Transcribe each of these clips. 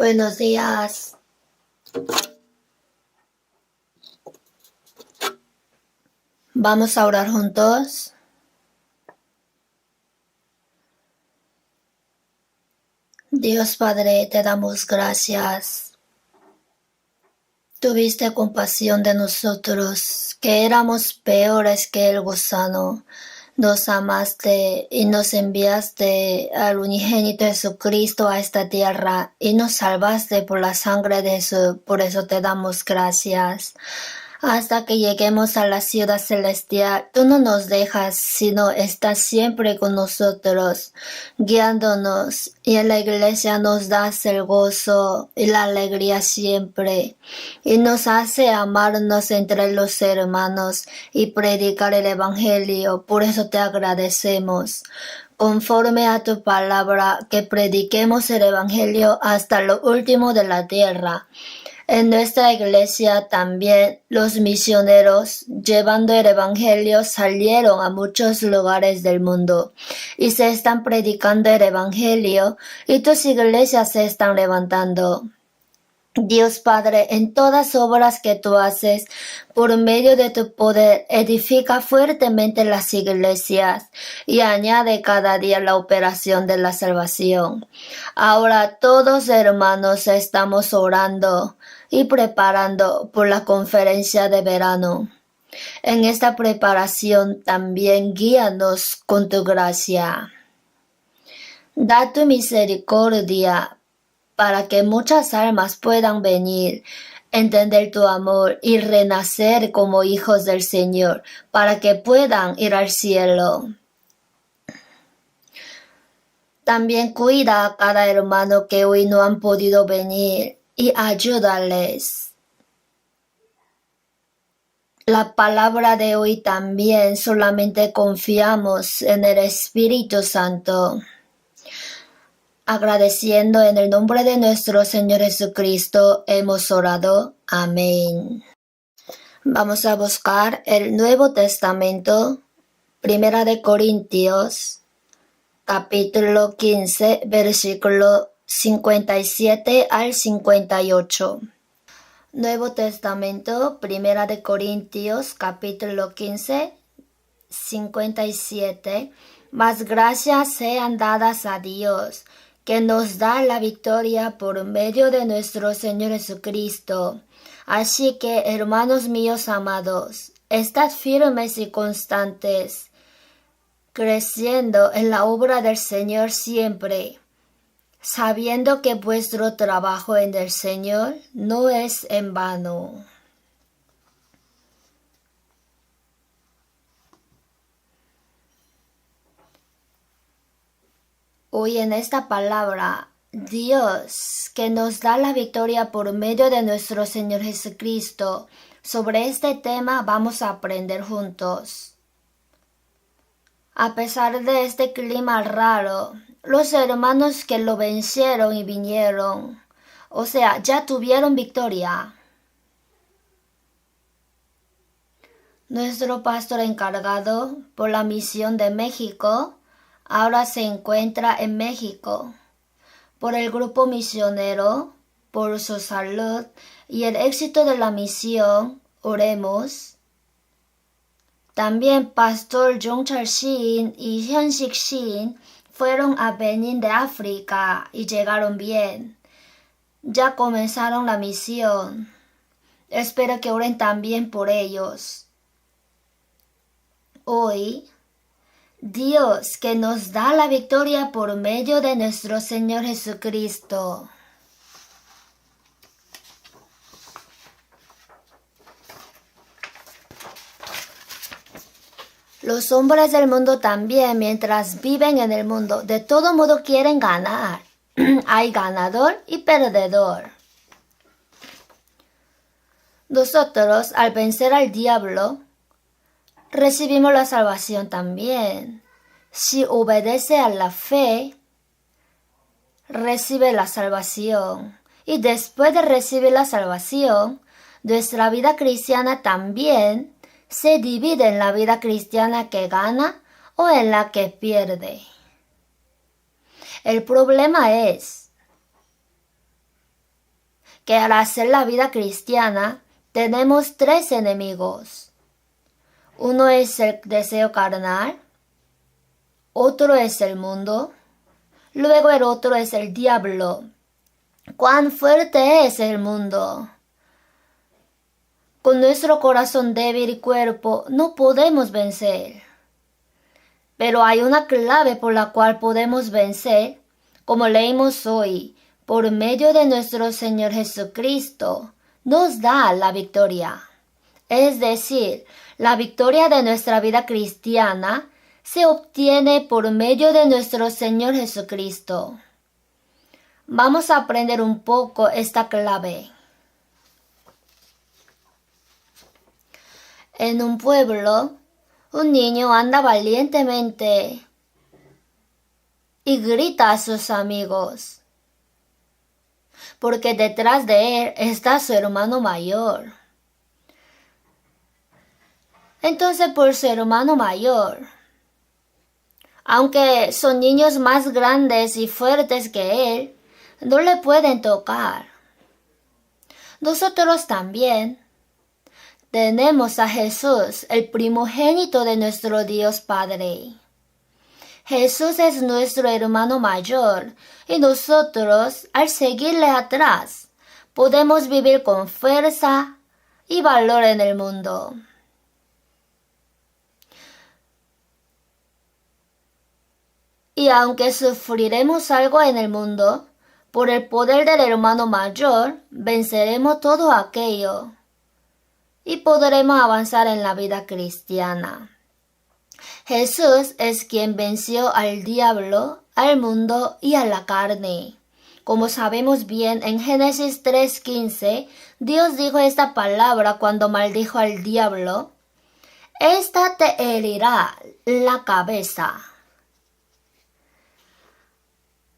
Buenos días. Vamos a orar juntos. Dios Padre, te damos gracias. Tuviste compasión de nosotros, que éramos peores que el gusano. Nos amaste y nos enviaste al unigénito Jesucristo a esta tierra y nos salvaste por la sangre de Jesús. Por eso te damos gracias. Hasta que lleguemos a la ciudad celestial, tú no nos dejas, sino estás siempre con nosotros, guiándonos, y en la iglesia nos das el gozo y la alegría siempre, y nos hace amarnos entre los hermanos y predicar el Evangelio. Por eso te agradecemos. Conforme a tu palabra, que prediquemos el Evangelio hasta lo último de la tierra. En nuestra iglesia también los misioneros, llevando el Evangelio, salieron a muchos lugares del mundo y se están predicando el Evangelio y tus iglesias se están levantando. Dios Padre, en todas obras que tú haces, por medio de tu poder, edifica fuertemente las iglesias y añade cada día la operación de la salvación. Ahora todos hermanos estamos orando y preparando por la conferencia de verano. En esta preparación también guíanos con tu gracia. Da tu misericordia para que muchas almas puedan venir, entender tu amor y renacer como hijos del Señor, para que puedan ir al cielo. También cuida a cada hermano que hoy no han podido venir y ayúdales. La palabra de hoy también solamente confiamos en el Espíritu Santo. Agradeciendo en el nombre de nuestro Señor Jesucristo hemos orado. Amén. Vamos a buscar el Nuevo Testamento, Primera de Corintios, capítulo 15, versículo 57 al 58. Nuevo Testamento, Primera de Corintios, capítulo 15, 57. Mas gracias sean dadas a Dios, que nos da la victoria por medio de nuestro Señor Jesucristo. Así que, hermanos míos amados, estad firmes y constantes, creciendo en la obra del Señor siempre, sabiendo que vuestro trabajo en el Señor no es en vano. Hoy en esta palabra, Dios, que nos da la victoria por medio de nuestro Señor Jesucristo, sobre este tema vamos a aprender juntos. A pesar de este clima raro, los hermanos que lo vencieron y vinieron, o sea, ya tuvieron victoria. Nuestro pastor encargado por la misión de México ahora se encuentra en México. Por el grupo misionero, por su salud y el éxito de la misión, oremos. También Pastor Jongchal Shin y Hyunsik Shin fueron a Benín de África y llegaron bien. Ya comenzaron la misión. Espero que oren también por ellos. Hoy, Dios, que nos da la victoria por medio de nuestro Señor Jesucristo. Los hombres del mundo también, mientras viven en el mundo, de todo modo quieren ganar. Hay ganador y perdedor. Nosotros, al vencer al diablo, recibimos la salvación también. Si obedece a la fe, recibe la salvación. Y después de recibir la salvación, nuestra vida cristiana también se divide en la vida cristiana que gana o en la que pierde. El problema es que al hacer la vida cristiana tenemos tres enemigos. Uno es el deseo carnal, otro es el mundo, luego el otro es el diablo. ¡Cuán fuerte es el mundo! Con nuestro corazón débil y cuerpo no podemos vencer. Pero hay una clave por la cual podemos vencer, como leímos hoy, por medio de nuestro Señor Jesucristo, nos da la victoria. Es decir, la victoria de nuestra vida cristiana se obtiene por medio de nuestro Señor Jesucristo. Vamos a aprender un poco esta clave. En un pueblo, un niño anda valientemente y grita a sus amigos, porque detrás de él está su hermano mayor. Entonces, por su hermano mayor, aunque son niños más grandes y fuertes que él, no le pueden tocar. Nosotros también tenemos a Jesús, el primogénito de nuestro Dios Padre. Jesús es nuestro hermano mayor y nosotros, al seguirle atrás, podemos vivir con fuerza y valor en el mundo. Y aunque sufriremos algo en el mundo, por el poder del hermano mayor, venceremos todo aquello y podremos avanzar en la vida cristiana. Jesús es quien venció al diablo, al mundo y a la carne. Como sabemos bien, en Génesis 3:15, Dios dijo esta palabra cuando maldijo al diablo: «Esta te herirá la cabeza».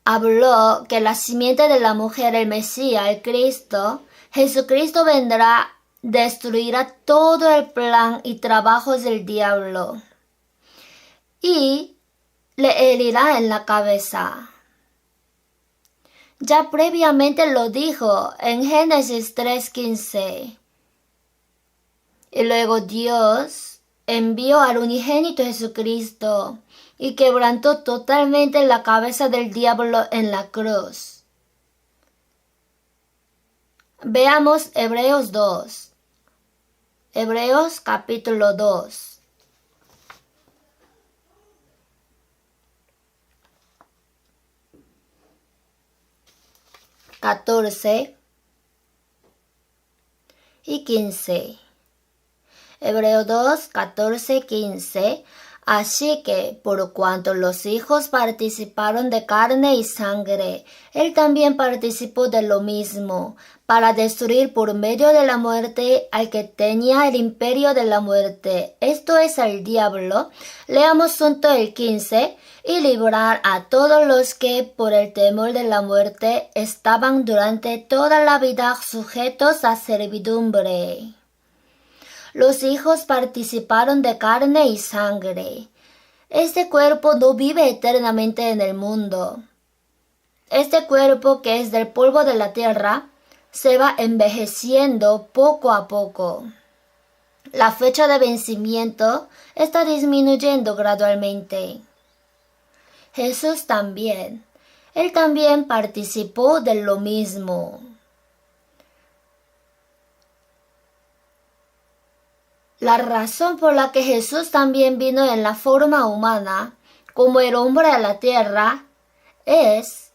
Habló que la simiente de la mujer, el Mesías, el Cristo, Jesucristo vendrá, destruirá todo el plan y trabajos del diablo y le herirá en la cabeza. Ya previamente lo dijo en Génesis 3:15. Y luego Dios envió al unigénito Jesucristo y quebrantó totalmente la cabeza del diablo en la cruz. Veamos Hebreos 2. Hebreos capítulo 2. (14 y 15). Hebreos 2, 14, 15. Así que, por cuanto los hijos participaron de carne y sangre, él también participó de lo mismo, para destruir por medio de la muerte al que tenía el imperio de la muerte, esto es al diablo. Leamos junto el 15. Y librar a todos los que, por el temor de la muerte, estaban durante toda la vida sujetos a servidumbre. Los hijos participaron de carne y sangre. Este cuerpo no vive eternamente en el mundo. Este cuerpo, que es del polvo de la tierra, se va envejeciendo poco a poco. La fecha de vencimiento está disminuyendo gradualmente. Jesús también. Él también participó de lo mismo. La razón por la que Jesús también vino en la forma humana, como el hombre a la tierra, es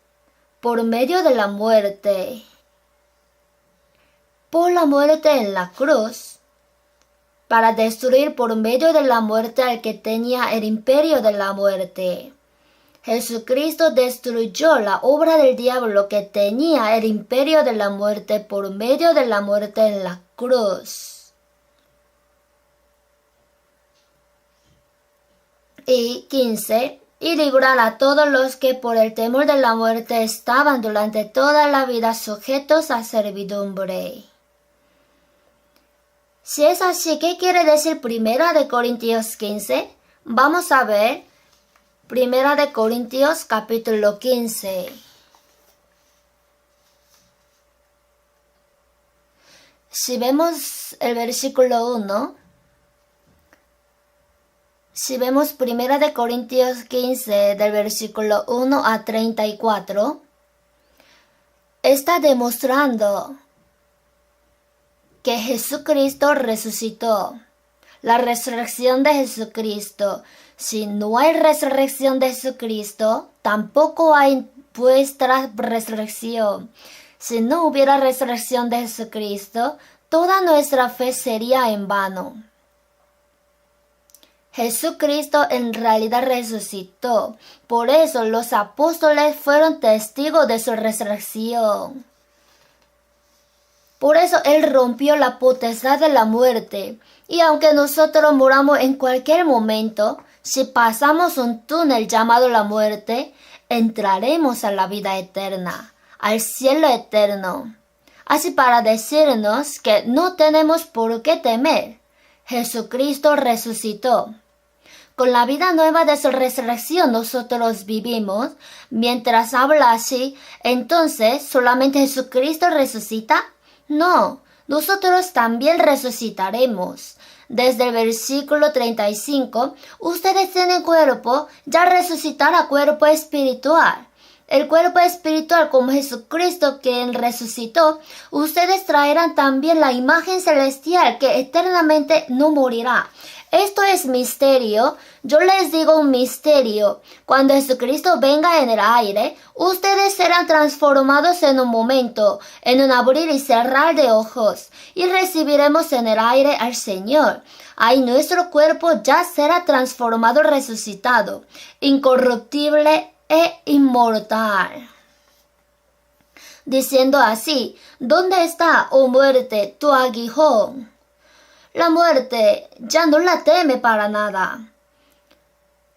por medio de la muerte. Por la muerte en la cruz, para destruir por medio de la muerte al que tenía el imperio de la muerte. Jesucristo destruyó la obra del diablo que tenía el imperio de la muerte por medio de la muerte en la cruz. Y 15. Y librar a todos los que por el temor de la muerte estaban durante toda la vida sujetos a servidumbre. Si es así, ¿qué quiere decir 1 Corintios 15? Vamos a ver 1 Corintios capítulo 15. Si vemos el versículo 1, si vemos 1 Corintios 15 del versículo 1 a 34, está demostrando que Jesucristo resucitó. La resurrección de Jesucristo. Si no hay resurrección de Jesucristo, tampoco hay vuestra resurrección. Si no hubiera resurrección de Jesucristo, toda nuestra fe sería en vano. Jesucristo en realidad resucitó. Por eso los apóstoles fueron testigos de su resurrección. Por eso Él rompió la potestad de la muerte. Y aunque nosotros muramos en cualquier momento, si pasamos un túnel llamado la muerte, entraremos a la vida eterna, al cielo eterno. Así para decirnos que no tenemos por qué temer. Jesucristo resucitó. Con la vida nueva de su resurrección nosotros vivimos. Mientras habla así, entonces ¿solamente Jesucristo resucita? No, nosotros también resucitaremos. Desde el versículo 35, ustedes tienen cuerpo, ya resucitará cuerpo espiritual. El cuerpo espiritual como Jesucristo quien resucitó, ustedes traerán también la imagen celestial que eternamente no morirá. Esto es misterio. Yo les digo un misterio. Cuando Jesucristo venga en el aire, ustedes serán transformados en un momento, en un abrir y cerrar de ojos, y recibiremos en el aire al Señor. Ahí nuestro cuerpo ya será transformado, resucitado, incorruptible e inmortal. Diciendo así, ¿dónde está, oh muerte, tu aguijón? La muerte ya no la teme para nada.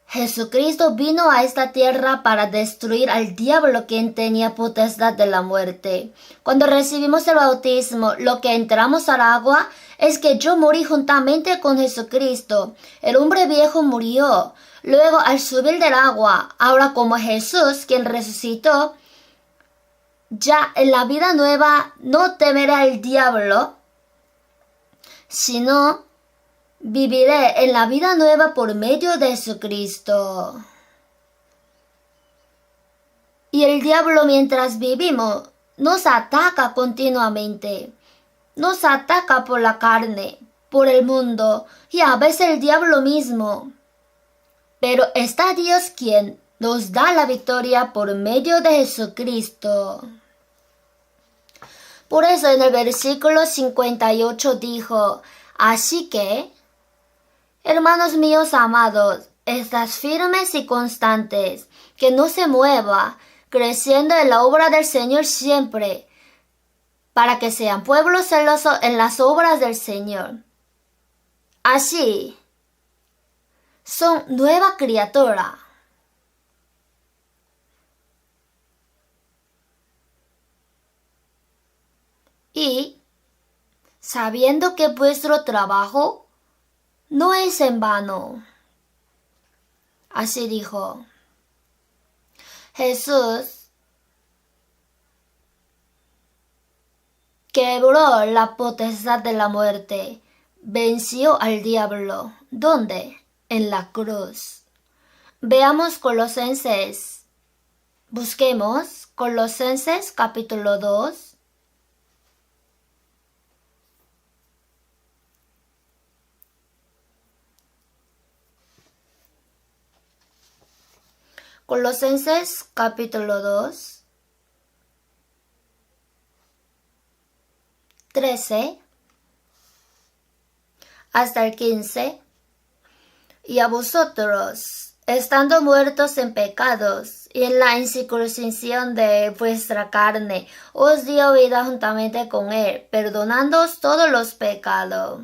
Jesucristo vino a esta tierra para destruir al diablo quien tenía potestad de la muerte. Cuando recibimos el bautismo, lo que entramos al agua es que yo morí juntamente con Jesucristo. El hombre viejo murió. Luego al subir del agua, ahora como Jesús quien resucitó, ya en la vida nueva no temeré al diablo, sino viviré en la vida nueva por medio de Jesucristo. Y el diablo mientras vivimos nos ataca continuamente. Nos ataca por la carne, por el mundo y a veces el diablo mismo. Pero está Dios quien nos da la victoria por medio de Jesucristo. Por eso en el versículo 58 dijo, así que, hermanos míos amados, estad firmes y constantes, que no se mueva, creciendo en la obra del Señor siempre, para que sean pueblo celoso en las obras del Señor. Así, son nueva criatura. Y, sabiendo que vuestro trabajo no es en vano. Así dijo. Jesús quebró la potestad de la muerte, venció al diablo. ¿Dónde? En la cruz. Veamos Colosenses. Busquemos Colosenses capítulo 2. Colosenses capítulo 2, 13 hasta el 15. Y a vosotros, estando muertos en pecados y en la incircuncisión de vuestra carne, os dio vida juntamente con él, perdonándoos todos los pecados.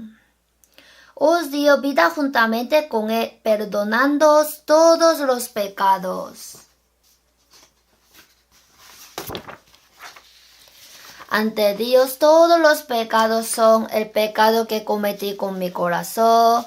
Os dio vida juntamente con él, perdonándoos todos los pecados. Ante Dios todos los pecados son el pecado que cometí con mi corazón,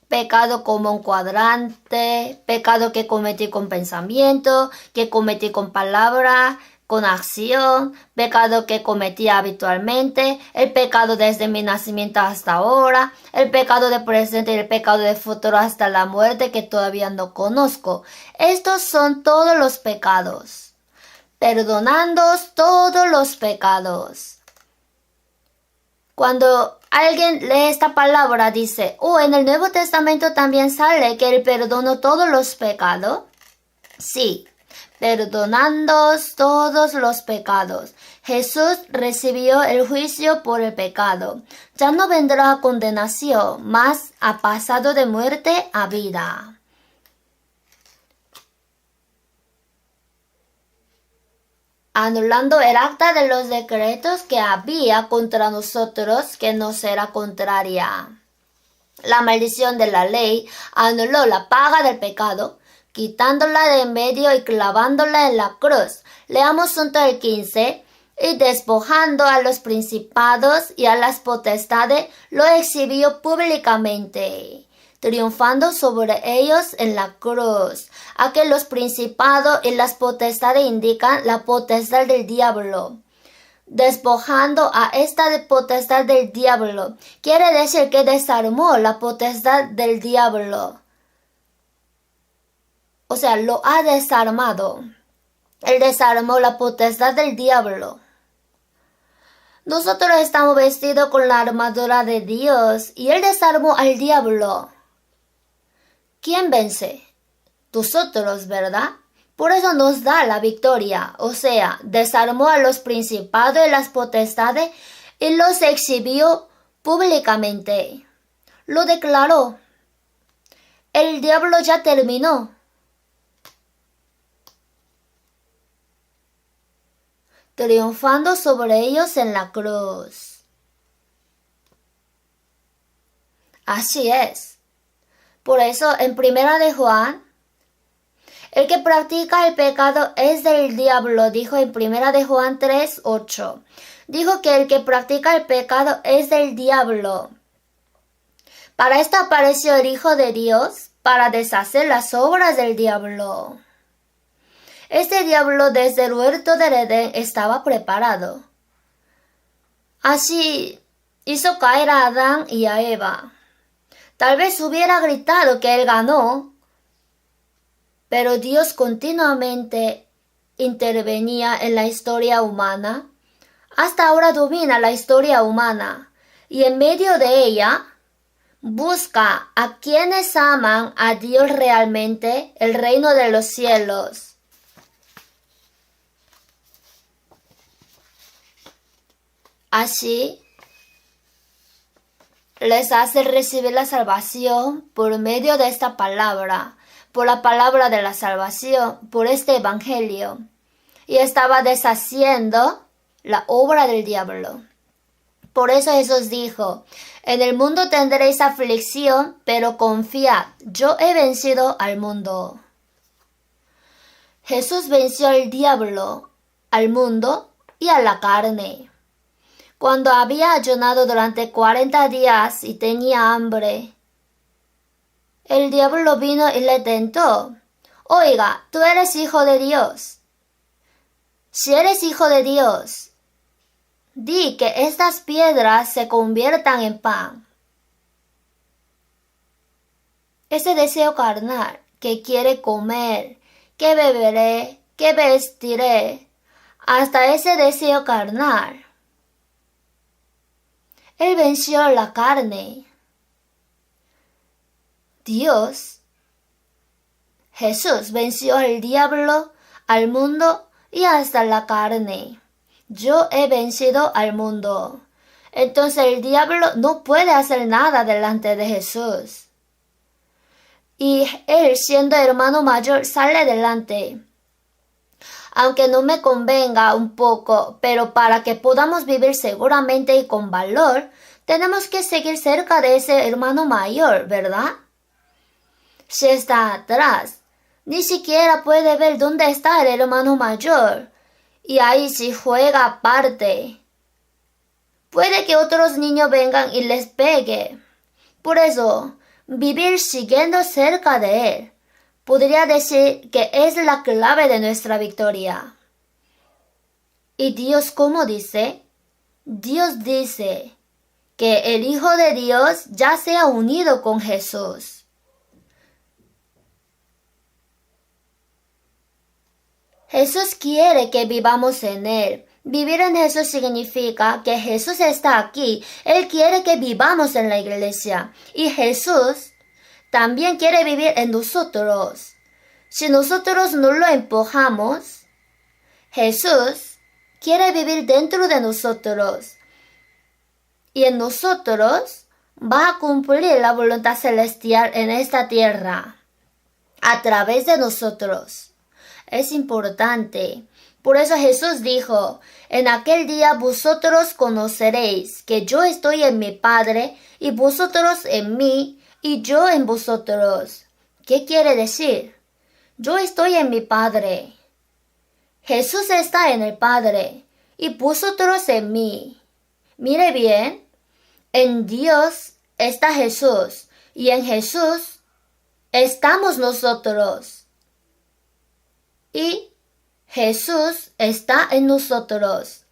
pecado como un cuadrante, pecado que cometí con pensamiento, que cometí con palabra, con acción, pecado que cometía habitualmente, el pecado desde mi nacimiento hasta ahora, el pecado de presente y el pecado de futuro hasta la muerte que todavía no conozco. Estos son todos los pecados. Perdonándoos todos los pecados. Cuando alguien lee esta palabra dice, en el Nuevo Testamento también sale que Él perdonó todos los pecados. Sí, perdonándoos todos los pecados. Jesús recibió el juicio por el pecado. Ya no vendrá condenación, mas ha pasado de muerte a vida. Anulando el acta de los decretos que había contra nosotros, que nos era contraria. La maldición de la ley anuló la paga del pecado, quitándola de en medio y clavándola en la cruz. Leamos junto el 15. Y despojando a los principados y a las potestades, lo exhibió públicamente, triunfando sobre ellos en la cruz. A que los principados y las potestades indican la potestad del diablo. Despojando a esta potestad del diablo, quiere decir que desarmó la potestad del diablo. O sea, lo ha desarmado. Él desarmó la potestad del diablo. Nosotros estamos vestidos con la armadura de Dios y Él desarmó al diablo. ¿Quién vence? Nosotros, ¿verdad? Por eso nos da la victoria. O sea, desarmó a los principados y las potestades y los exhibió públicamente. Lo declaró. El diablo ya terminó. Triunfando sobre ellos en la cruz. Así es. Por eso en Primera de Juan, el que practica el pecado es del diablo, dijo en Primera de Juan 3:8. Dijo que el que practica el pecado es del diablo. Para esto apareció el Hijo de Dios, para deshacer las obras del diablo. Este diablo desde el huerto del Edén estaba preparado. Así hizo caer a Adán y a Eva. Tal vez hubiera gritado que él ganó, pero Dios continuamente intervenía en la historia humana. Hasta ahora domina la historia humana y en medio de ella busca a quienes aman a Dios realmente, el reino de los cielos. Así, les hace recibir la salvación por medio de esta palabra, por la palabra de la salvación, por este evangelio. Y estaba deshaciendo la obra del diablo. Por eso Jesús dijo, en el mundo tendréis aflicción, pero confiad, yo he vencido al mundo. Jesús venció al diablo, al mundo y a la carne. Cuando había ayunado durante 40 días y tenía hambre, el diablo vino y le tentó. Oiga, tú eres hijo de Dios. Si eres hijo de Dios, di que estas piedras se conviertan en pan. Ese deseo carnal que quiere comer, que beberé, que vestiré, hasta ese deseo carnal. Él venció la carne. Dios, Jesús venció al diablo, al mundo y hasta la carne. Yo he vencido al mundo. Entonces el diablo no puede hacer nada delante de Jesús. Y él, siendo hermano mayor, sale delante. Aunque no me convenga un poco, pero para que podamos vivir seguramente y con valor, tenemos que seguir cerca de ese hermano mayor, ¿verdad? Si está atrás, ni siquiera puede ver dónde está el hermano mayor, y ahí sí juega aparte. Puede que otros niños vengan y les pegue. Por eso, vivir siguiendo cerca de él, podría decir que es la clave de nuestra victoria. ¿Y Dios cómo dice? Dios dice que el Hijo de Dios ya se ha unido con Jesús. Jesús quiere que vivamos en Él. Vivir en Jesús significa que Jesús está aquí. Él quiere que vivamos en la iglesia. Y Jesús también quiere vivir en nosotros. Si nosotros no lo empujamos, Jesús quiere vivir dentro de nosotros. Y en nosotros va a cumplir la voluntad celestial en esta tierra. A través de nosotros. Es importante. Por eso Jesús dijo, en aquel día vosotros conoceréis que yo estoy en mi Padre y vosotros en mí y yo en vosotros. ¿Qué quiere decir? Yo estoy en mi Padre. Jesús está en el Padre y vosotros en mí. Mire bien, en Dios está Jesús y en Jesús estamos nosotros. Y Jesús está en nosotros.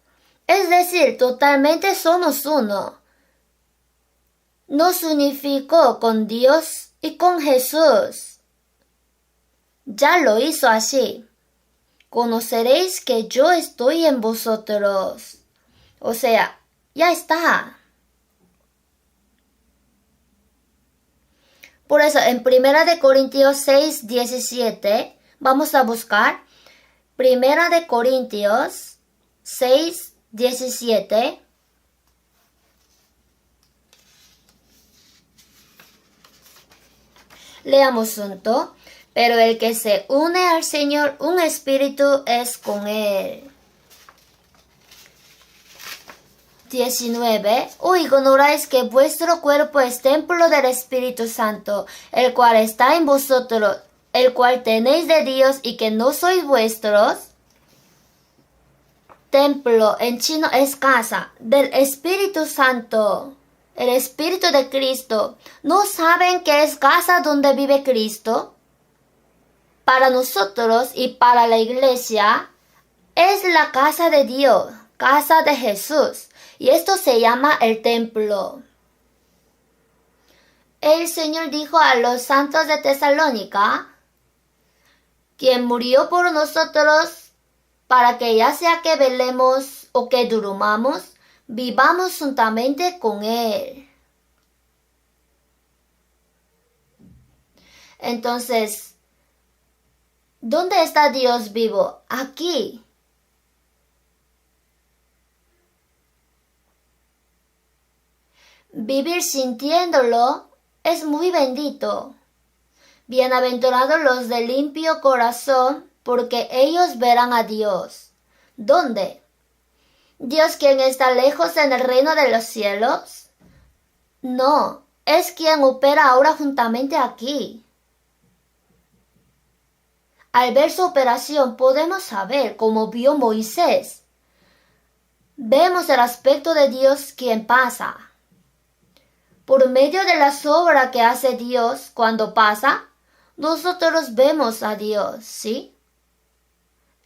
Es decir, totalmente somos uno. Nos unificó con Dios y con Jesús. Ya lo hizo así. Conoceréis que yo estoy en vosotros. O sea, ya está. Por eso, en 1 Corintios 6, 17, vamos a buscar 1 Corintios 6, 17. Leamos junto. Pero el que se une al Señor, un espíritu es con Él. 19. ¿O ignoráis que vuestro cuerpo es templo del Espíritu Santo, el cual está en vosotros, el cual tenéis de Dios y que no sois vuestros? Templo en chino es casa del Espíritu Santo, el Espíritu de Cristo. ¿No saben que es casa donde vive Cristo? Para nosotros y para la iglesia es la casa de Dios, casa de Jesús. Y esto se llama el templo. El Señor dijo a los santos de Tesalónica, quien murió por nosotros, para que ya sea que velemos o que durmamos, vivamos juntamente con Él. Entonces, ¿dónde está Dios vivo? Aquí. Vivir sintiéndolo es muy bendito. Bienaventurados los de limpio corazón, porque ellos verán a Dios. ¿Dónde? ¿Dios quien está lejos en el reino de los cielos? No, es quien opera ahora juntamente aquí. Al ver su operación podemos saber cómo vio Moisés. Vemos el aspecto de Dios quien pasa. Por medio de las obras que hace Dios cuando pasa, nosotros vemos a Dios, ¿sí?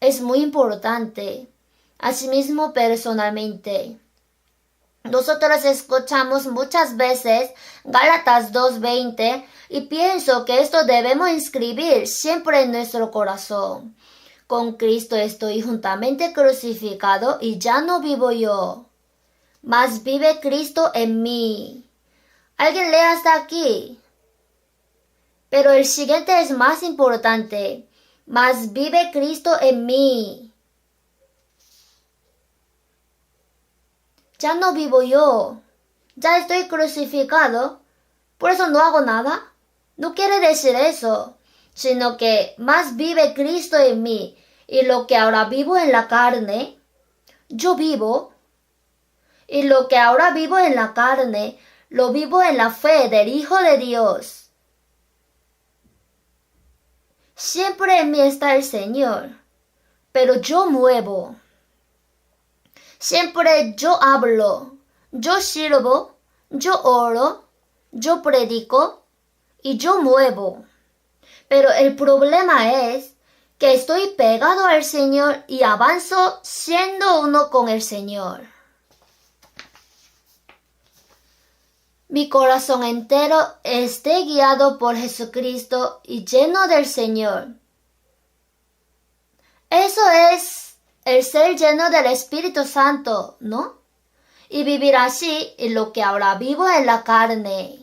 Es muy importante. Asimismo, personalmente. Nosotros escuchamos muchas veces Gálatas 2:20 y pienso que esto debemos inscribir siempre en nuestro corazón. Con Cristo estoy juntamente crucificado y ya no vivo yo, mas vive Cristo en mí. ¿Alguien lee hasta aquí? Pero el siguiente es más importante. Mas vive Cristo en mí. Ya no vivo yo. Ya estoy crucificado. Por eso no hago nada. No quiere decir eso. Sino que más vive Cristo en mí. Y lo que ahora vivo en la carne, yo vivo. Y lo que ahora vivo en la carne, lo vivo en la fe del Hijo de Dios. Siempre en mí está el Señor, pero yo muevo. Siempre yo hablo, yo sirvo, yo oro, yo predico y yo muevo. Pero el problema es que estoy pegado al Señor y avanzo siendo uno con el Señor. Mi corazón entero esté guiado por Jesucristo y lleno del Señor. Eso es el ser lleno del Espíritu Santo, ¿no? Y vivir así es lo que ahora vivo en la carne.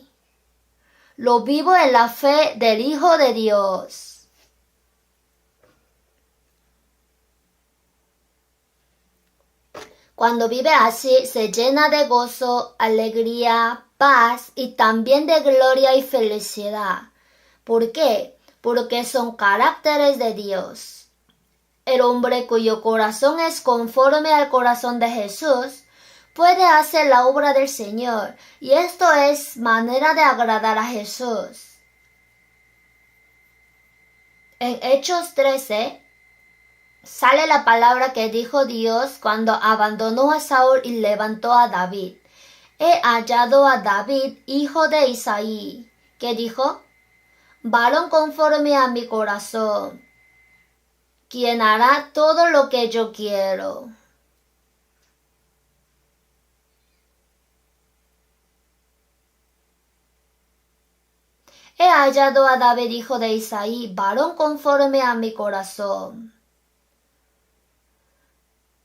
Lo vivo en la fe del Hijo de Dios. Cuando vive así, se llena de gozo, alegría, paz y también de gloria y felicidad. ¿Por qué? Porque son caracteres de Dios. El hombre cuyo corazón es conforme al corazón de Jesús puede hacer la obra del Señor, y esto es manera de agradar a Jesús. En Hechos 13 sale la palabra que dijo Dios cuando abandonó a Saúl y levantó a David. He hallado a David, hijo de Isaí, que dijo: varón conforme a mi corazón, quien hará todo lo que yo quiero. He hallado a David, hijo de Isaí, varón conforme a mi corazón.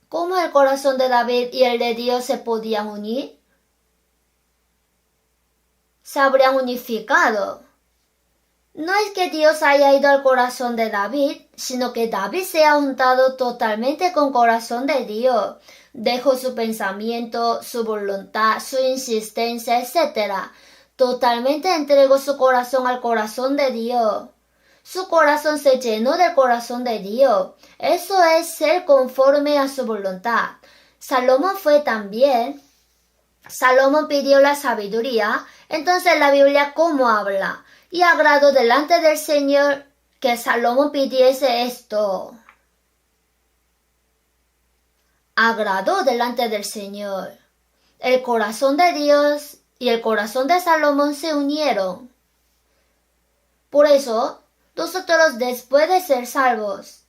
¿Cómo el corazón de David y el de Dios se podían unir? Se habrían unificado. No es que Dios haya ido al corazón de David, sino que David se ha juntado totalmente con el corazón de Dios. Dejó su pensamiento, su voluntad, su insistencia, etc. Totalmente entregó su corazón al corazón de Dios. Su corazón se llenó del corazón de Dios. Eso es ser conforme a su voluntad. Salomón fue también. Salomón pidió la sabiduría. Entonces la Biblia, ¿cómo habla? Y agradó delante del Señor que Salomón pidiese esto. Agradó delante del Señor. El corazón de Dios y el corazón de Salomón se unieron. Por eso, nosotros después de ser salvos,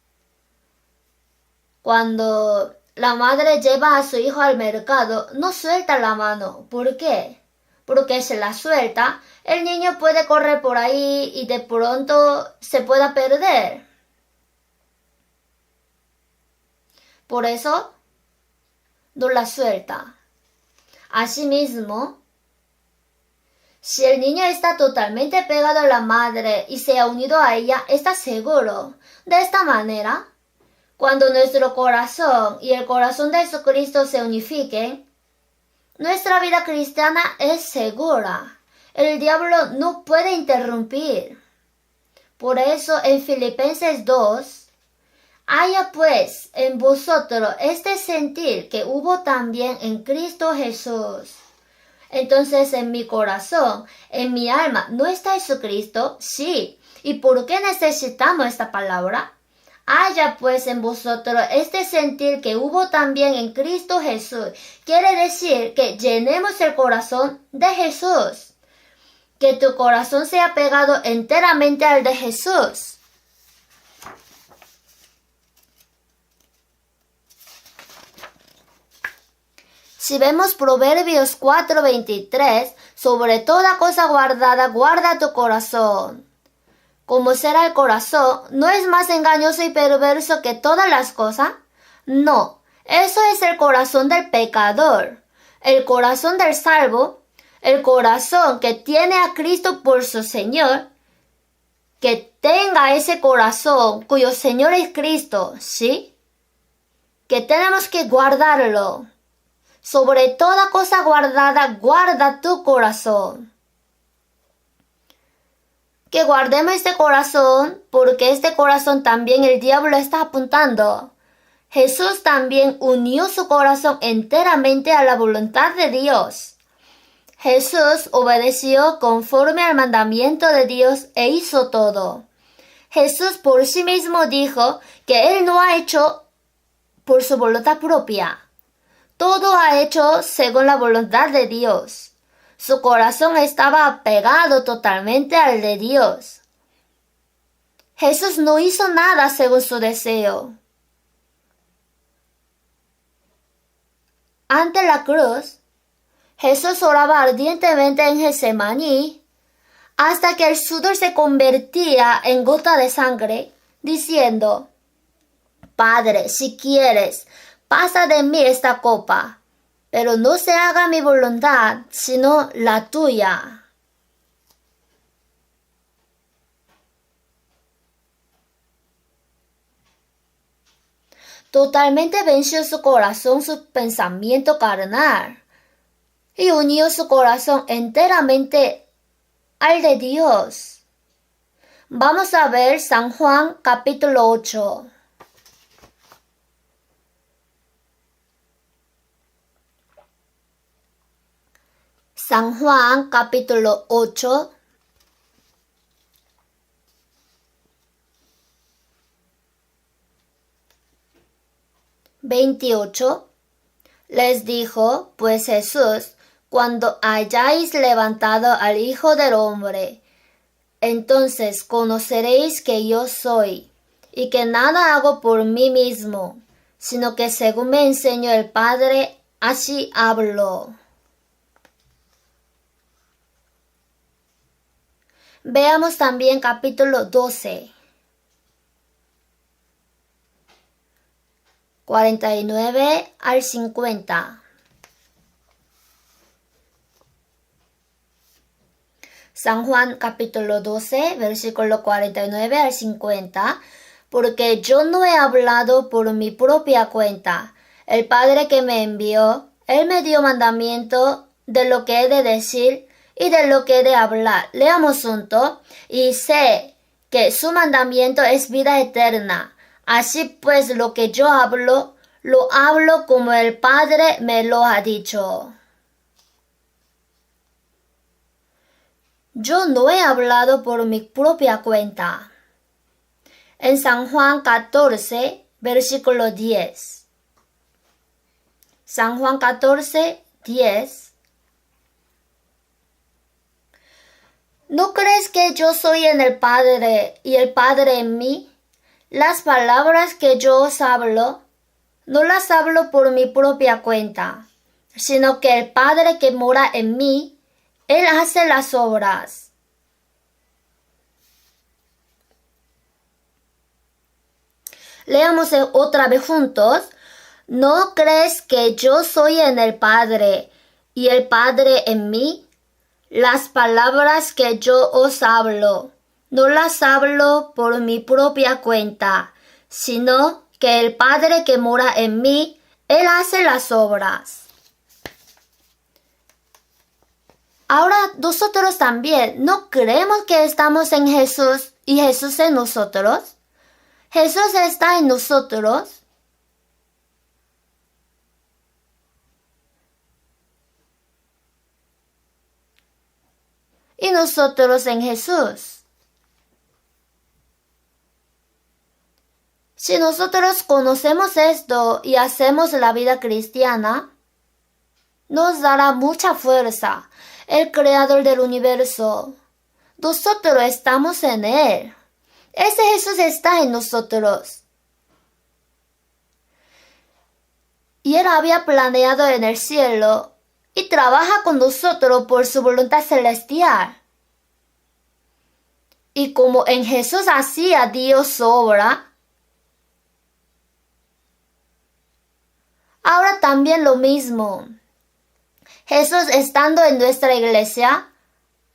cuando la madre lleva a su hijo al mercado, no suelta la mano. ¿Por qué? Porque si la suelta, el niño puede correr por ahí y de pronto se pueda perder. Por eso, no la suelta. Asimismo, si el niño está totalmente pegado a la madre y se ha unido a ella, está seguro. De esta manera, cuando nuestro corazón y el corazón de Jesucristo se unifiquen, nuestra vida cristiana es segura. El diablo no puede interrumpir. Por eso en Filipenses 2, haya pues en vosotros este sentir que hubo también en Cristo Jesús. Entonces en mi corazón, en mi alma, ¿no está Jesucristo? Sí. ¿Y por qué necesitamos esta palabra? Haya pues en vosotros este sentir que hubo también en Cristo Jesús. Quiere decir que llenemos el corazón de Jesús. Que tu corazón sea pegado enteramente al de Jesús. Si vemos Proverbios 4:23, sobre toda cosa guardada, guarda tu corazón. ¿Cómo será el corazón? ¿No es más engañoso y perverso que todas las cosas? No, eso es el corazón del pecador. El corazón del salvo, el corazón que tiene a Cristo por su Señor, que tenga ese corazón cuyo Señor es Cristo, ¿sí? Que tenemos que guardarlo. Sobre toda cosa guardada, guarda tu corazón. Que guardemos este corazón, porque este corazón también el diablo está apuntando. Jesús también unió su corazón enteramente a la voluntad de Dios. Jesús obedeció conforme al mandamiento de Dios e hizo todo. Jesús por sí mismo dijo que Él no ha hecho por su voluntad propia. Todo ha hecho según la voluntad de Dios. Su corazón estaba pegado totalmente al de Dios. Jesús no hizo nada según su deseo. Ante la cruz, Jesús oraba ardientemente en Getsemaní hasta que el sudor se convertía en gota de sangre, diciendo: Padre, si quieres, pasa de mí esta copa, pero no se haga mi voluntad, sino la tuya. Totalmente venció su corazón, su pensamiento carnal, y unió su corazón enteramente al de Dios. Vamos a ver San Juan capítulo 8. San Juan capítulo 8. Les dijo pues Jesús: Cuando hayáis levantado al Hijo del Hombre, entonces conoceréis que yo soy, y que nada hago por mí mismo, sino que según me enseñó el Padre, así hablo. Veamos también capítulo 12. 49 al 50. San Juan capítulo 12, versículo 49 al 50. Porque yo no he hablado por mi propia cuenta. El Padre que me envió, Él me dio mandamiento de lo que he de decir y de lo que he de hablar. Leamos juntos. Y sé que su mandamiento es vida eterna. Así pues, lo que yo hablo, lo hablo como el Padre me lo ha dicho. Yo no he hablado por mi propia cuenta. En San Juan 14, versículo 10. San Juan 14, 10. ¿No crees que yo soy en el Padre y el Padre en mí? Las palabras que yo os hablo, no las hablo por mi propia cuenta, sino que el Padre que mora en mí, Él hace las obras. Leamos otra vez juntos. ¿No crees que yo soy en el Padre y el Padre en mí? Las palabras que yo os hablo, no las hablo por mi propia cuenta, sino que el Padre que mora en mí, Él hace las obras. Ahora nosotros también, ¿no creemos que estamos en Jesús y Jesús en nosotros? Jesús está en nosotros. Y nosotros en Jesús. Si nosotros conocemos esto y hacemos la vida cristiana, nos dará mucha fuerza el Creador del universo. Nosotros estamos en Él. Ese Jesús está en nosotros. Y Él había planeado en el cielo y trabaja con nosotros por su voluntad celestial. Y como en Jesús hacía Dios su obra, ahora también lo mismo. Jesús, estando en nuestra iglesia,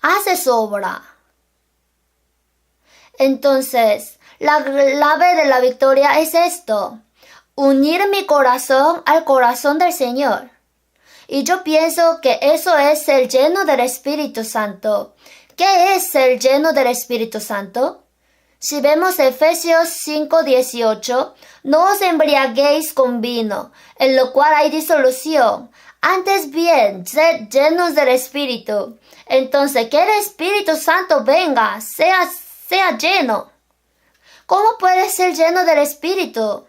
hace su obra. Entonces, la clave de la victoria es esto: unir mi corazón al corazón del Señor. Y yo pienso que eso es ser lleno del Espíritu Santo. ¿Qué es ser lleno del Espíritu Santo? Si vemos Efesios 5:18, no os embriaguéis con vino, en lo cual hay disolución. Antes bien, sed llenos del Espíritu. Entonces, que el Espíritu Santo venga, sea lleno. ¿Cómo puedes ser lleno del Espíritu?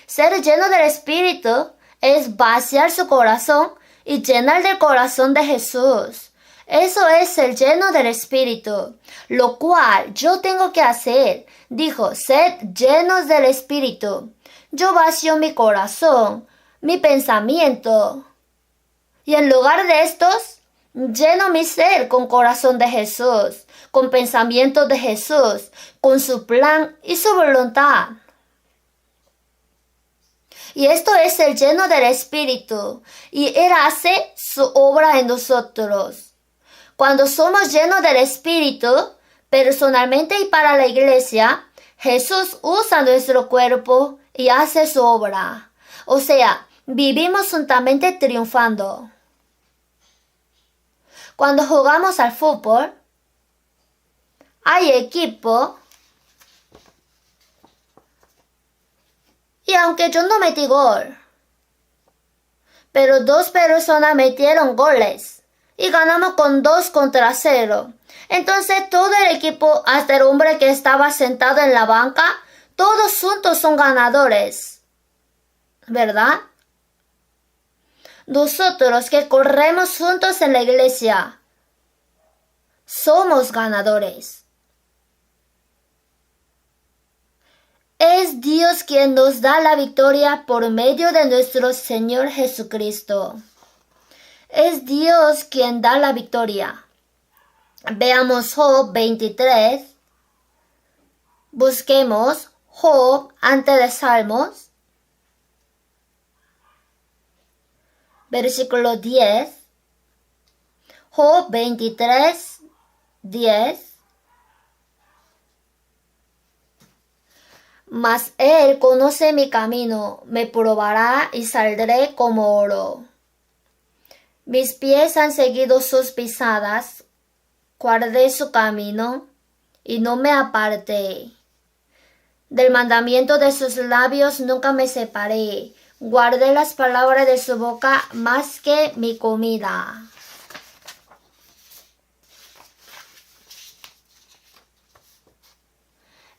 Ser lleno del Espíritu es vaciar su corazón y llenar del corazón de Jesús. Eso es ser lleno del Espíritu, lo cual yo tengo que hacer. Dijo, sed llenos del Espíritu. Yo vacío mi corazón, mi pensamiento. Y en lugar de estos, lleno mi ser con corazón de Jesús, con pensamiento de Jesús, con su plan y su voluntad. Y esto es el lleno del Espíritu, y Él hace su obra en nosotros. Cuando somos llenos del Espíritu, personalmente y para la iglesia, Jesús usa nuestro cuerpo y hace su obra. O sea, vivimos juntamente triunfando. Cuando jugamos al fútbol, hay equipo. Y aunque yo no metí gol, pero 2 personas metieron goles y ganamos con 2-0. Entonces todo el equipo, hasta el hombre que estaba sentado en la banca, todos juntos son ganadores, ¿verdad? Nosotros que corremos juntos en la iglesia, somos ganadores. Es Dios quien nos da la victoria por medio de nuestro Señor Jesucristo. Es Dios quien da la victoria. Veamos Job 23. Busquemos Job antes de Salmos. Versículo 10. Job 23, 10. Mas Él conoce mi camino, me probará y saldré como oro. Mis pies han seguido sus pisadas, guardé su camino y no me aparté. Del mandamiento de sus labios nunca me separé, guardé las palabras de su boca más que mi comida.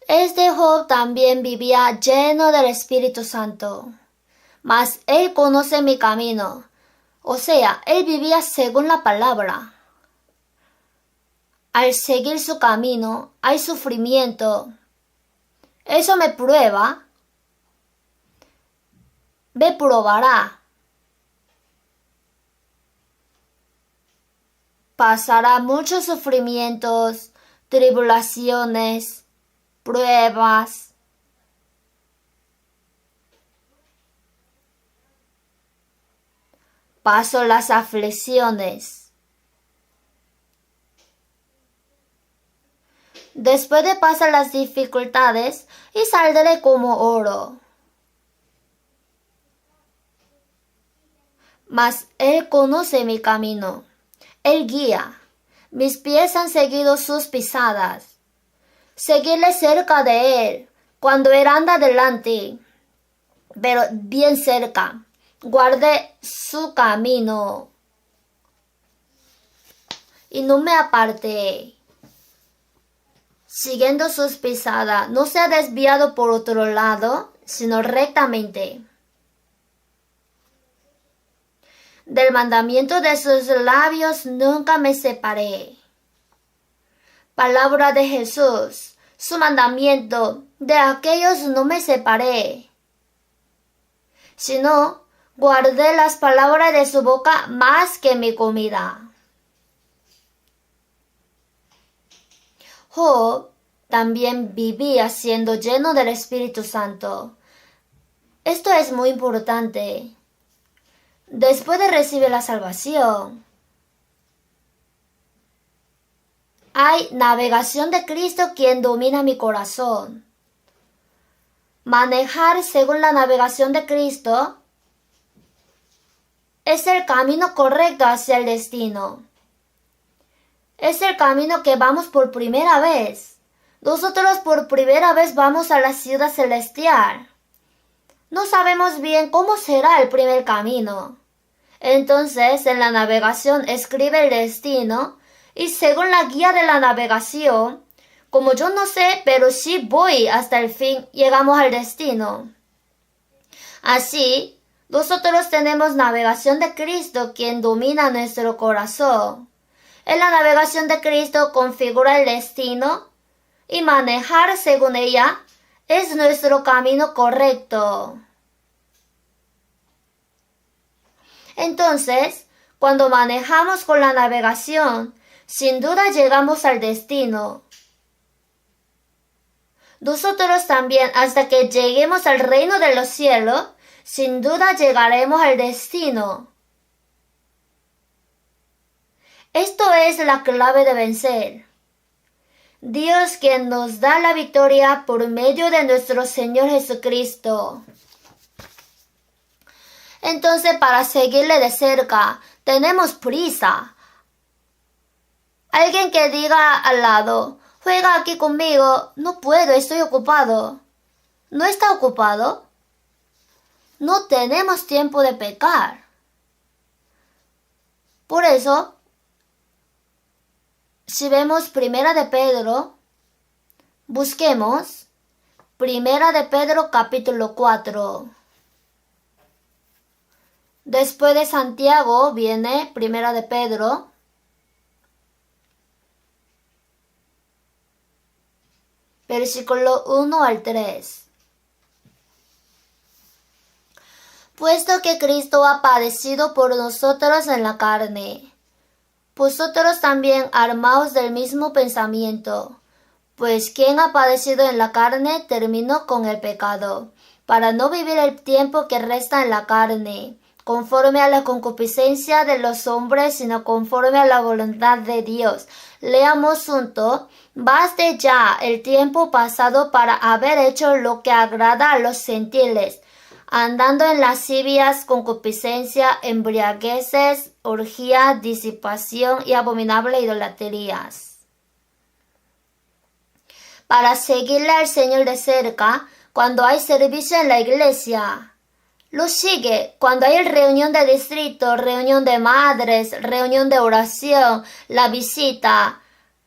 Este Job también vivía lleno del Espíritu Santo, mas él conoce mi camino. O sea, él vivía según la palabra. Al seguir su camino, hay sufrimiento. Eso me prueba. Me probará. Pasará muchos sufrimientos, tribulaciones, pruebas. Paso las aflicciones. Después de pasar las dificultades y saldré como oro. Mas Él conoce mi camino. Él guía. Mis pies han seguido sus pisadas. Seguirle cerca de Él cuando Él anda delante, pero bien cerca. Guarde su camino y no me aparté. Siguiendo sus pisadas, no se ha desviado por otro lado, sino rectamente. Del mandamiento de sus labios nunca me separé. Palabra de Jesús, su mandamiento, de aquellos no me separé, sino guardé las palabras de su boca más que mi comida. Job también vivía siendo lleno del Espíritu Santo. Esto es muy importante. Después de recibir la salvación, hay navegación de Cristo quien domina mi corazón. Manejar según la navegación de Cristo es el camino correcto hacia el destino. Es el camino que vamos por primera vez. Nosotros por primera vez vamos a la ciudad celestial. No sabemos bien cómo será el primer camino. Entonces, en la navegación escribe el destino y según la guía de la navegación, como yo no sé, pero sí voy hasta el fin, llegamos al destino. Así, nosotros tenemos navegación de Cristo quien domina nuestro corazón. En la navegación de Cristo configura el destino y manejar según ella es nuestro camino correcto. Entonces, cuando manejamos con la navegación, sin duda llegamos al destino. Nosotros también, hasta que lleguemos al reino de los cielos, sin duda llegaremos al destino. Esto es la clave de vencer. Dios quien nos da la victoria por medio de nuestro Señor Jesucristo. Entonces, para seguirle de cerca, tenemos prisa. Alguien que diga al lado, juega aquí conmigo, no puedo, estoy ocupado. ¿No está ocupado? No tenemos tiempo de pecar. Por eso, si vemos Primera de Pedro, busquemos Primera de Pedro capítulo 4. Después de Santiago viene Primera de Pedro. Versículo 1 al 3. Puesto que Cristo ha padecido por nosotros en la carne, vosotros también armaos del mismo pensamiento, pues quien ha padecido en la carne terminó con el pecado, para no vivir el tiempo que resta en la carne, conforme a la concupiscencia de los hombres, sino conforme a la voluntad de Dios. Leamos juntos. Baste ya el tiempo pasado para haber hecho lo que agrada a los gentiles, andando en lascivias, concupiscencia, embriagueces, orgía, disipación y abominable idolatrías. Para seguirle al Señor de cerca, cuando hay servicio en la iglesia, lo sigue cuando hay reunión de distrito, reunión de madres, reunión de oración, la visita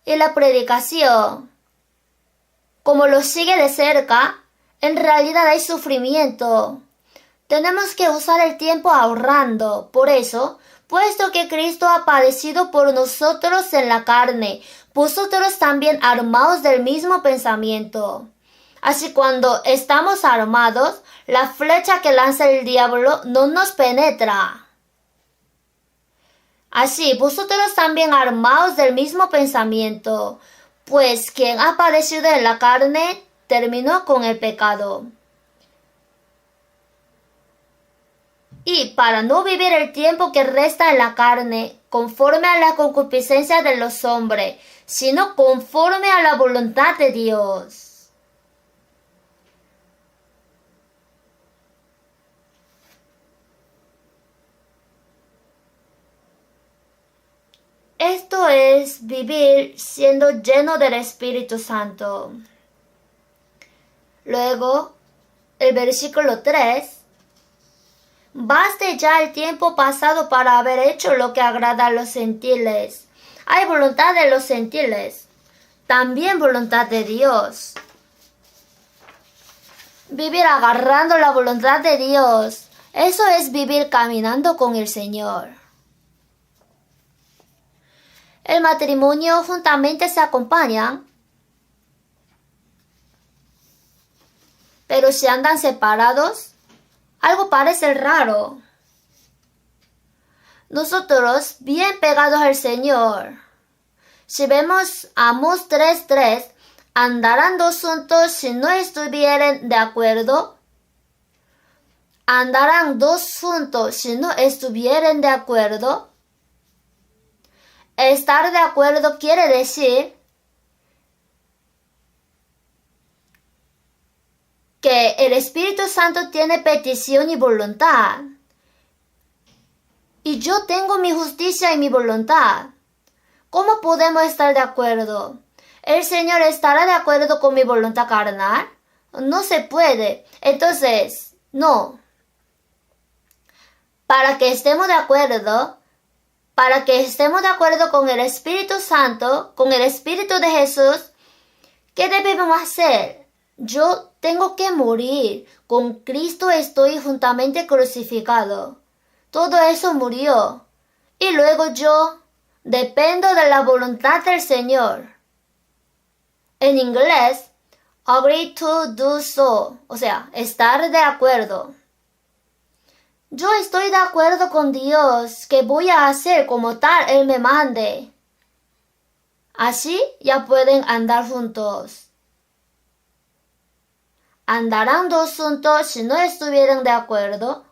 y la predicación. Como lo sigue de cerca, en realidad hay sufrimiento. Tenemos que usar el tiempo ahorrando. Por eso, puesto que Cristo ha padecido por nosotros en la carne, vosotros también armaos del mismo pensamiento. Así cuando estamos armados, la flecha que lanza el diablo no nos penetra. Así, vosotros también armaos del mismo pensamiento, pues quien ha padecido en la carne terminó con el pecado. Y para no vivir el tiempo que resta en la carne, conforme a la concupiscencia de los hombres, sino conforme a la voluntad de Dios. Esto es vivir siendo lleno del Espíritu Santo. Luego, el versículo 3. Baste ya el tiempo pasado para haber hecho lo que agrada a los gentiles. Hay voluntad de los gentiles, también voluntad de Dios. Vivir agarrando la voluntad de Dios, eso es vivir caminando con el Señor. El matrimonio juntamente se acompañan, pero si andan separados, algo parece raro. Nosotros, bien pegados al Señor, si vemos Amós 3:3, ¿andarán dos juntos si no estuvieren de acuerdo? ¿Andarán dos juntos si no estuvieren de acuerdo? Estar de acuerdo quiere decir que el Espíritu Santo tiene petición y voluntad. Y yo tengo mi justicia y mi voluntad. ¿Cómo podemos estar de acuerdo? ¿El Señor estará de acuerdo con mi voluntad carnal? No se puede. Entonces, no. Para que estemos de acuerdo con el Espíritu Santo, con el Espíritu de Jesús, ¿qué debemos hacer? Yo tengo que morir. Con Cristo estoy juntamente crucificado. Todo eso murió. Y luego yo Dependo de la voluntad del Señor. En inglés, agree to do so, o sea, estar de acuerdo. Yo estoy de acuerdo con Dios que voy a hacer como tal Él me mande. Así ya pueden andar juntos. ¿Andarán dos juntos si no estuvieran de acuerdo?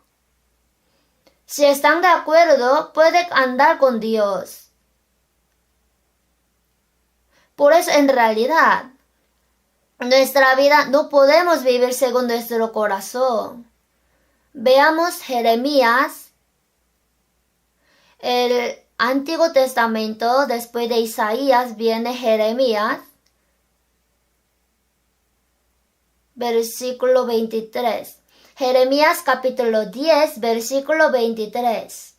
Si están de acuerdo, pueden andar con Dios. Por eso, en realidad, nuestra vida no podemos vivir según nuestro corazón. Veamos Jeremías, el Antiguo Testamento, después de Isaías viene Jeremías, versículo 23. Jeremías capítulo 10, versículo 23.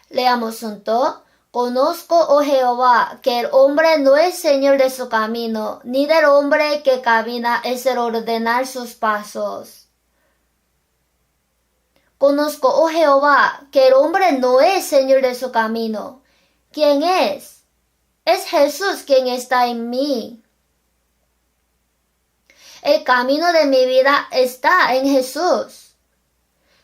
Leamos junto. Conozco, oh Jehová, que el hombre no es señor de su camino, ni del hombre que camina es el ordenar sus pasos. Conozco, oh Jehová, que el hombre no es señor de su camino. ¿Quién es? Es Jesús quien está en mí. El camino de mi vida está en Jesús.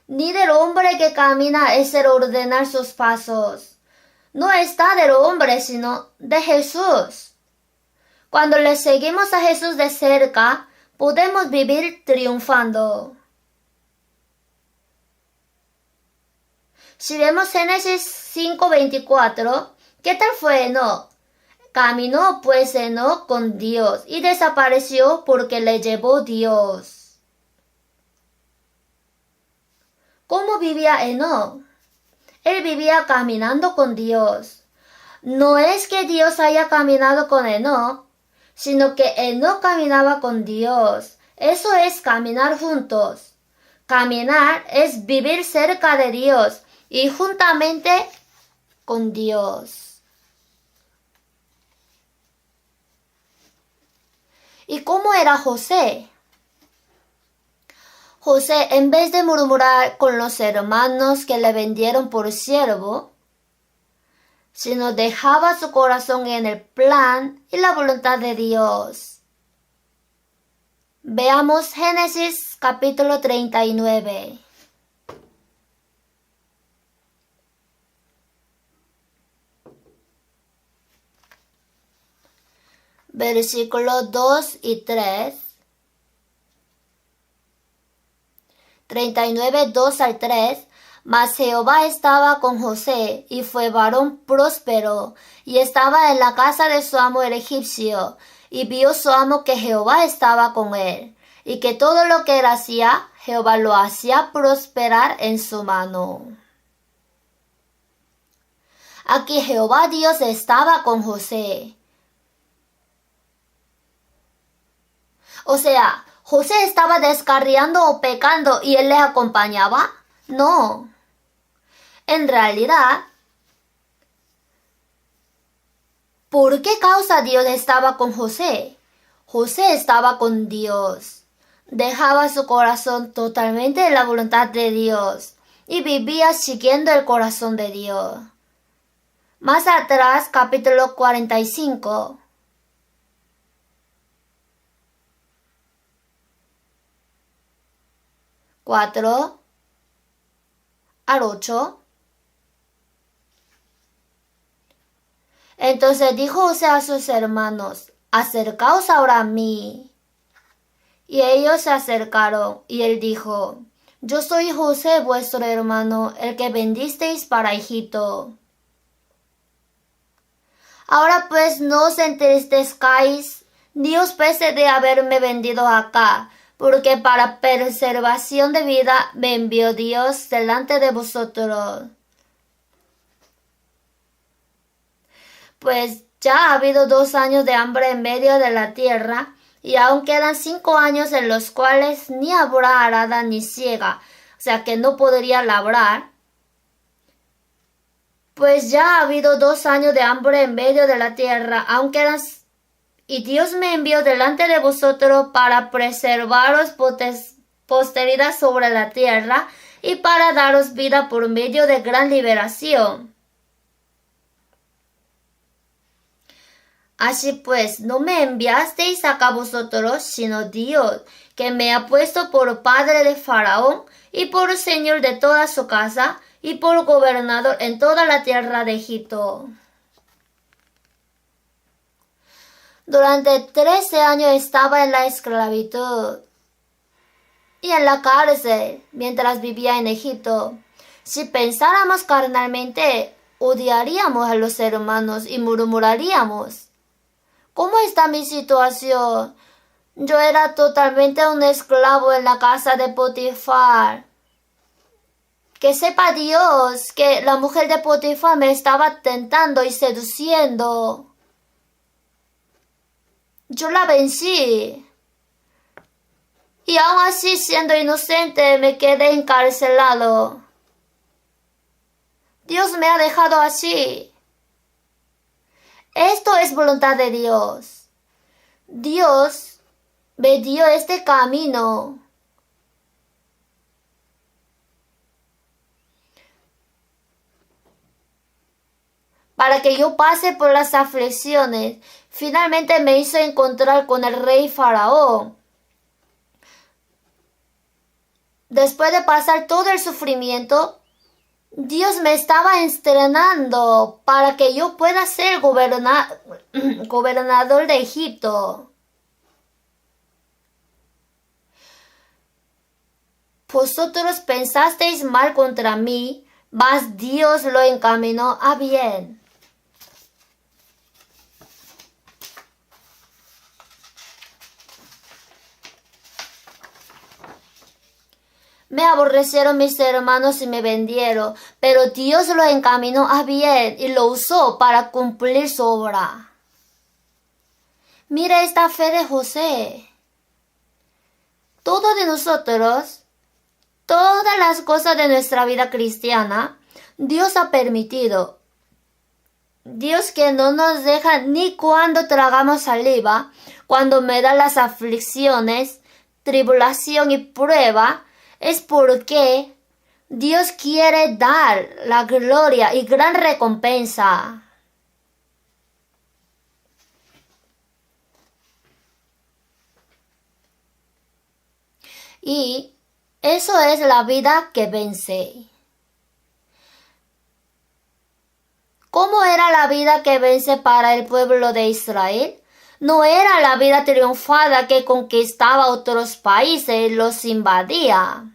Ni del hombre que camina es el ordenar sus pasos. No está del hombre, sino de Jesús. Cuando le seguimos a Jesús de cerca, podemos vivir triunfando. Si vemos Génesis 5:24, ¿qué tal fue Enoc? Caminó pues Enoc con Dios y desapareció porque le llevó Dios. ¿Cómo vivía Enoc? Él vivía caminando con Dios. No es que Dios haya caminado con Enoc, sino que Enoc caminaba con Dios. Eso es caminar juntos. Caminar es vivir cerca de Dios y juntamente con Dios. ¿Y cómo era José? José, en vez de murmurar con los hermanos que le vendieron por siervo, sino dejaba su corazón en el plan y la voluntad de Dios. Veamos Génesis capítulo 39. Versículos 2 y 3. 39, 2 al 3. Mas Jehová estaba con José, y fue varón próspero, y estaba en la casa de su amo el egipcio, y vio su amo que Jehová estaba con él, y que todo lo que él hacía, Jehová lo hacía prosperar en su mano. Aquí Jehová Dios estaba con José. O sea, ¿José estaba descarriando o pecando y él le acompañaba? No. En realidad, ¿por qué causa Dios estaba con José? José estaba con Dios. Dejaba su corazón totalmente en la voluntad de Dios y vivía siguiendo el corazón de Dios. Más atrás, capítulo 45. 4 al 8. Entonces dijo José a sus hermanos: acercaos ahora a mí. Y ellos se acercaron, y él dijo: yo soy José vuestro hermano, el que vendisteis para Egipto. Ahora pues no os entristezcáis, ni os pese de haberme vendido acá, porque para preservación de vida me envió Dios delante de vosotros. Pues ya ha habido 2 años de hambre en medio de la tierra, y aún quedan 5 años en los cuales ni habrá arada ni siega, o sea que no podría labrar. Pues ya ha habido 2 años de hambre en medio de la tierra, aún quedan. Y Dios me envió delante de vosotros para preservaros posteridad sobre la tierra y para daros vida por medio de gran liberación. Así pues, no me enviasteis acá vosotros, sino Dios, que me ha puesto por padre de Faraón, y por señor de toda su casa, y por gobernador en toda la tierra de Egipto. Durante 13 años estaba en la esclavitud y en la cárcel mientras vivía en Egipto. Si pensáramos carnalmente, odiaríamos a los hermanos y murmuraríamos: ¿cómo está mi situación? Yo era totalmente un esclavo en la casa de Potifar. Que sepa Dios que la mujer de Potifar me estaba tentando y seduciendo. Yo la vencí. Y aún así, siendo inocente, me quedé encarcelado. Dios me ha dejado así. Esto es voluntad de Dios. Dios me dio este camino para que yo pase por las aflicciones. Finalmente me hizo encontrar con el rey Faraón. Después de pasar todo el sufrimiento, Dios me estaba entrenando para que yo pueda ser gobernador de Egipto. Vosotros pensasteis mal contra mí, mas Dios lo encaminó a bien. Me aborrecieron mis hermanos y me vendieron, pero Dios lo encaminó a bien y lo usó para cumplir su obra. Mira esta fe de José. Todo de nosotros, todas las cosas de nuestra vida cristiana, Dios ha permitido. Dios que no nos deja ni cuando tragamos saliva, cuando me da las aflicciones, tribulación y prueba, es porque Dios quiere dar la gloria y gran recompensa. Y eso es la vida que vence. ¿Cómo era la vida que vence para el pueblo de Israel? No era la vida triunfada que conquistaba otros países y los invadía.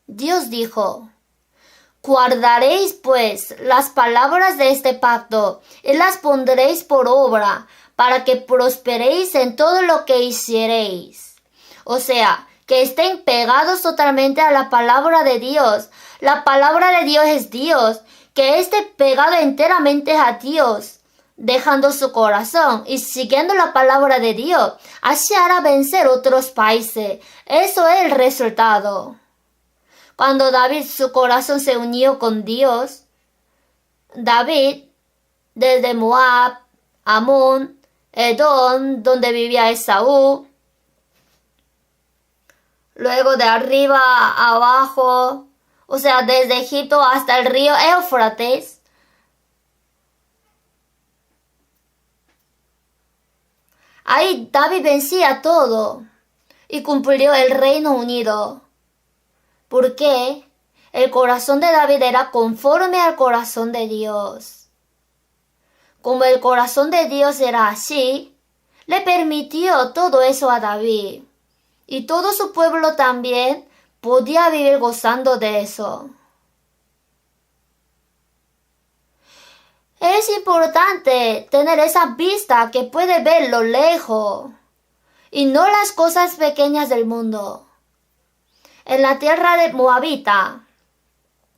Dios dijo: guardaréis pues las palabras de este pacto y las pondréis por obra, para que prosperéis en todo lo que hiciereis. O sea, que estén pegados totalmente a la palabra de Dios. La palabra de Dios es Dios, que esté pegado enteramente a Dios, dejando su corazón y siguiendo la palabra de Dios. Así hará vencer otros países. Eso es el resultado. Cuando David, su corazón se unió con Dios, David, desde Moab, Amón, Edom, donde vivía Esaú, luego de arriba a abajo, o sea, desde Egipto hasta el río Éufrates, ahí David vencía todo y cumplió el Reino Unido. Porque el corazón de David era conforme al corazón de Dios. Como el corazón de Dios era así, le permitió todo eso a David. Y todo su pueblo también podía vivir gozando de eso. Es importante tener esa vista que puede ver lo lejos y no las cosas pequeñas del mundo. En la tierra de Moabita,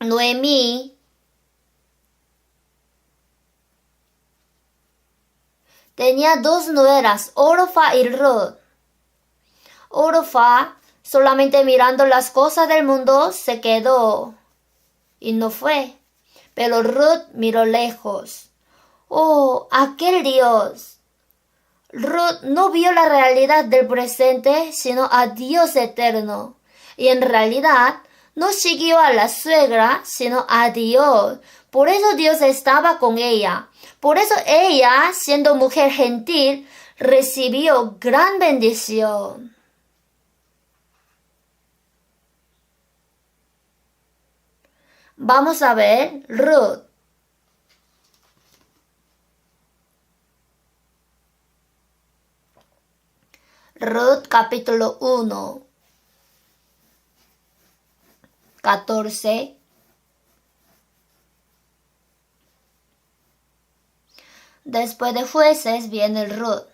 Noemí tenía dos nueras, Orfa y Ruth. Orfa, solamente mirando las cosas del mundo, se quedó y no fue. Pero Ruth miró lejos. Oh, aquel Dios Ruth no vio la realidad del presente, sino a Dios eterno. Y en realidad no siguió a la suegra, sino a Dios. Por eso Dios estaba con ella. Por eso ella, siendo mujer gentil, recibió gran bendición. Vamos a ver Ruth. Ruth capítulo 1, 14. Después de jueces viene el Ruth.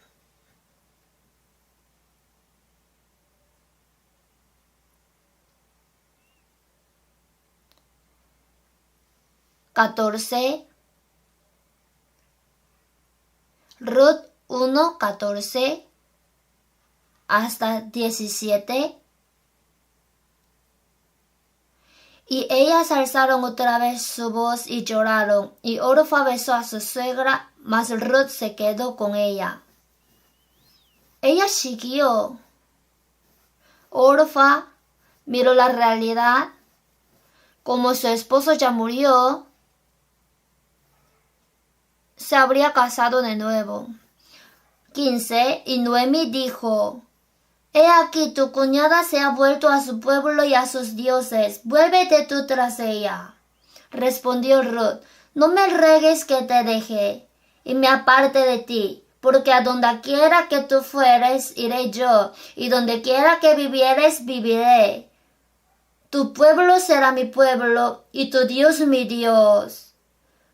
14. Ruth 1, 14 hasta 17. Y ellas alzaron otra vez su voz y lloraron, y Orfa besó a su suegra, mas Ruth se quedó con ella. Ella siguió. Orfa miró la realidad. Como su esposo ya murió, se habría casado de nuevo. 15. Y Noemi dijo: He aquí tu cuñada se ha vuelto a su pueblo y a sus dioses, vuélvete tú tras ella. Respondió Ruth: No me ruegues que te deje y me aparte de ti, porque a donde quiera que tú fueres, iré yo, y donde quiera que vivieres, viviré. Tu pueblo será mi pueblo, y tu Dios mi Dios.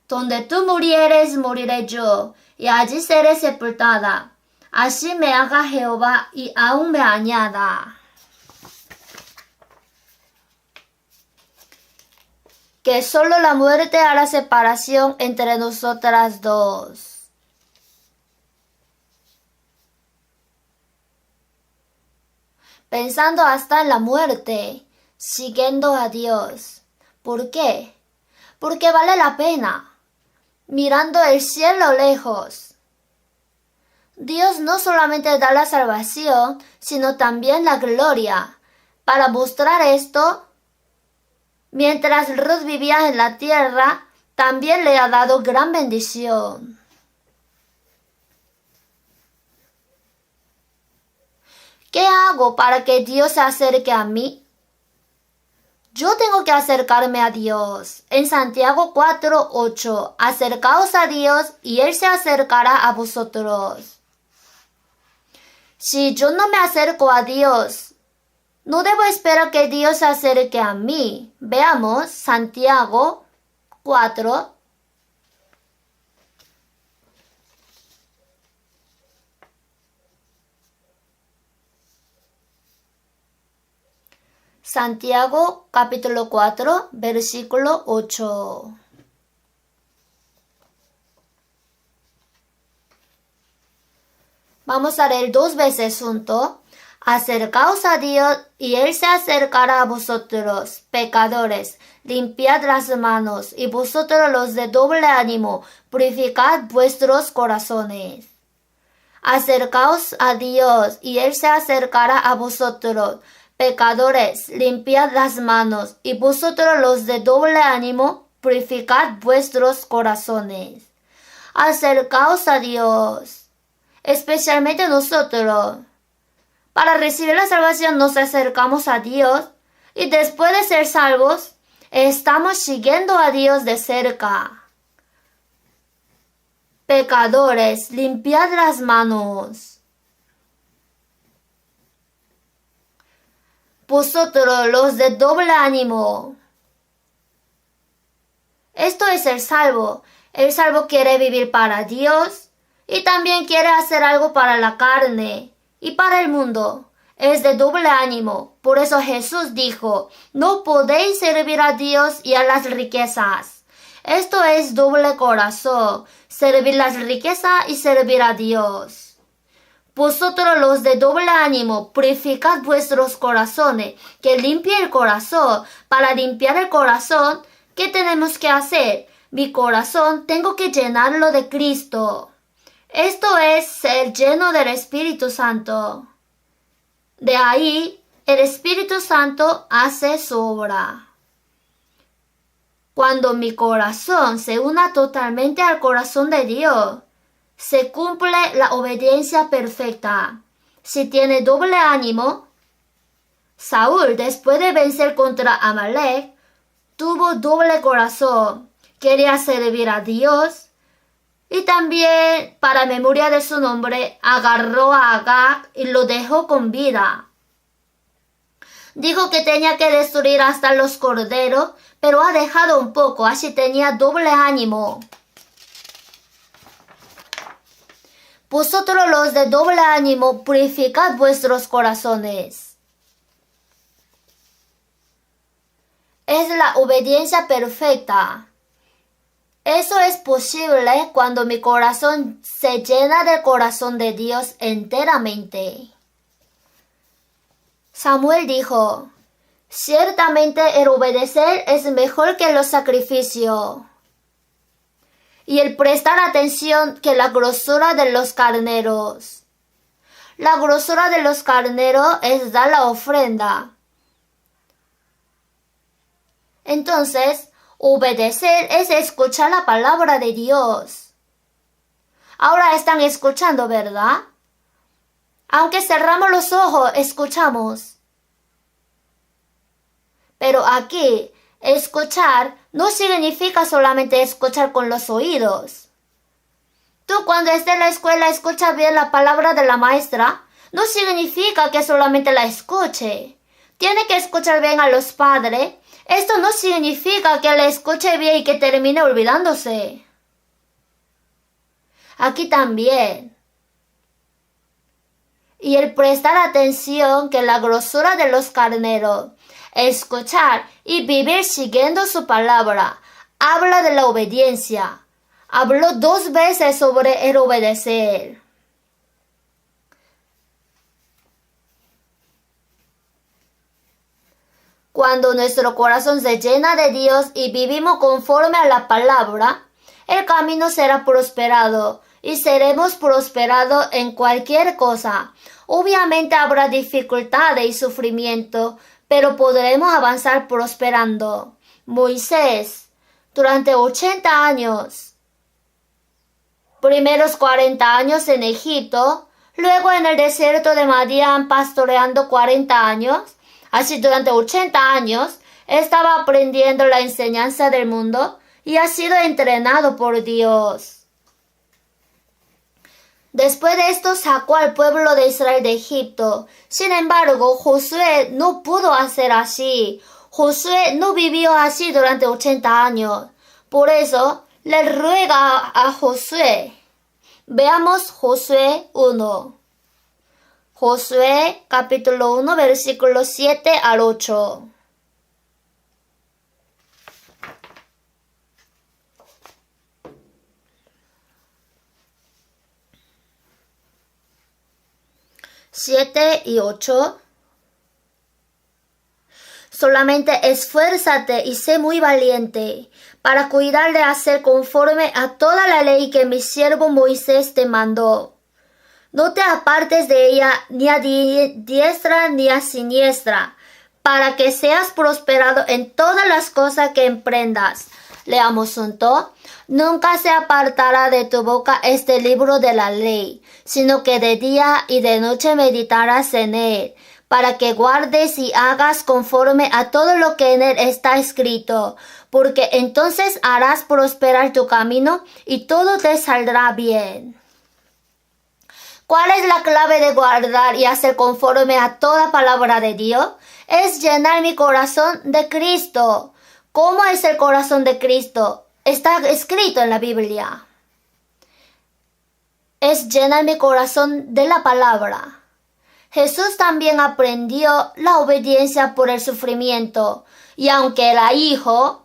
Donde tú murieres, moriré yo, y allí seré sepultada. Así me haga Jehová, y aún me añada. Que solo la muerte hará separación entre nosotras dos. Pensando hasta en la muerte, siguiendo a Dios. ¿Por qué? Porque vale la pena. Mirando el cielo lejos. Dios no solamente da la salvación, sino también la gloria. Para mostrar esto, mientras Ruth vivía en la tierra, también le ha dado gran bendición. ¿Qué hago para que Dios se acerque a mí? Yo tengo que acercarme a Dios. En Santiago 4:8, acercaos a Dios y Él se acercará a vosotros. Si yo no me acerco a Dios, no debo esperar que Dios se acerque a mí. Veamos Santiago 4. Santiago capítulo 4, versículo 8. Vamos a leer 2 veces junto. Acercaos a Dios y Él se acercará a vosotros, pecadores. Limpiad las manos, y vosotros los de doble ánimo, purificad vuestros corazones. Acercaos a Dios y Él se acercará a vosotros, pecadores, limpiad las manos, y vosotros los de doble ánimo, purificad vuestros corazones. Acercaos a Dios. Especialmente nosotros. Para recibir la salvación nos acercamos a Dios y después de ser salvos, estamos siguiendo a Dios de cerca. Pecadores, limpiad las manos. Vosotros los de doble ánimo. Esto es el salvo. El salvo quiere vivir para Dios y también quiere hacer algo para la carne y para el mundo. Es de doble ánimo. Por eso Jesús dijo: no podéis servir a Dios y a las riquezas. Esto es doble corazón, servir las riquezas y servir a Dios. Vosotros los de doble ánimo, purificad vuestros corazones, que limpie el corazón. Para limpiar el corazón, ¿qué tenemos que hacer? Mi corazón tengo que llenarlo de Cristo. Esto es ser lleno del Espíritu Santo. De ahí, el Espíritu Santo hace su obra. Cuando mi corazón se una totalmente al corazón de Dios, se cumple la obediencia perfecta. Si tiene doble ánimo, Saúl, después de vencer contra Amalek, tuvo doble corazón. Quería servir a Dios y también, para memoria de su nombre, agarró a Agag y lo dejó con vida. Dijo que tenía que destruir hasta los corderos, pero ha dejado un poco, así tenía doble ánimo. Vosotros los de doble ánimo, purificad vuestros corazones. Es la obediencia perfecta. Eso es posible cuando mi corazón se llena del corazón de Dios enteramente. Samuel dijo, ciertamente el obedecer es mejor que los sacrificios, y el prestar atención que la grosura de los carneros. La grosura de los carneros es dar la ofrenda. Entonces, obedecer es escuchar la palabra de Dios. Ahora están escuchando, ¿verdad? Aunque cerramos los ojos, escuchamos. Pero aquí, escuchar no significa solamente escuchar con los oídos. Tú cuando estés en la escuela escuchas bien la palabra de la maestra, no significa que solamente la escuche. Tiene que escuchar bien a los padres. Esto no significa que la escuche bien y que termine olvidándose. Aquí también. Y el prestar atención que la grosura de los carneros, escuchar y vivir siguiendo su palabra, habla de la obediencia. Habló 2 veces sobre el obedecer. Cuando nuestro corazón se llena de Dios y vivimos conforme a la palabra, el camino será prosperado y seremos prosperados en cualquier cosa. Obviamente habrá dificultades y sufrimiento, pero podremos avanzar prosperando. Moisés, durante 80 años, primeros 40 años en Egipto, luego en el desierto de Madián pastoreando 40 años, así durante 80 años estaba aprendiendo la enseñanza del mundo y ha sido entrenado por Dios. Después de esto sacó al pueblo de Israel de Egipto. Sin embargo, Josué no pudo hacer así. Josué no vivió así durante 80 años. Por eso, le ruega a Josué. Veamos Josué 1. Josué capítulo 1 versículos 7 al 8. Siete y 8. Solamente esfuérzate y sé muy valiente para cuidar de hacer conforme a toda la ley que mi siervo Moisés te mandó. No te apartes de ella ni a diestra ni a siniestra, para que seas prosperado en todas las cosas que emprendas. Leamos junto. Nunca se apartará de tu boca este libro de la ley, sino que de día y de noche meditarás en él, para que guardes y hagas conforme a todo lo que en él está escrito, porque entonces harás prosperar tu camino y todo te saldrá bien. ¿Cuál es la clave de guardar y hacer conforme a toda palabra de Dios? Es llenar mi corazón de Cristo. ¿Cómo es el corazón de Cristo? Está escrito en la Biblia. Es llenar mi corazón de la palabra. Jesús también aprendió la obediencia por el sufrimiento. Y aunque era hijo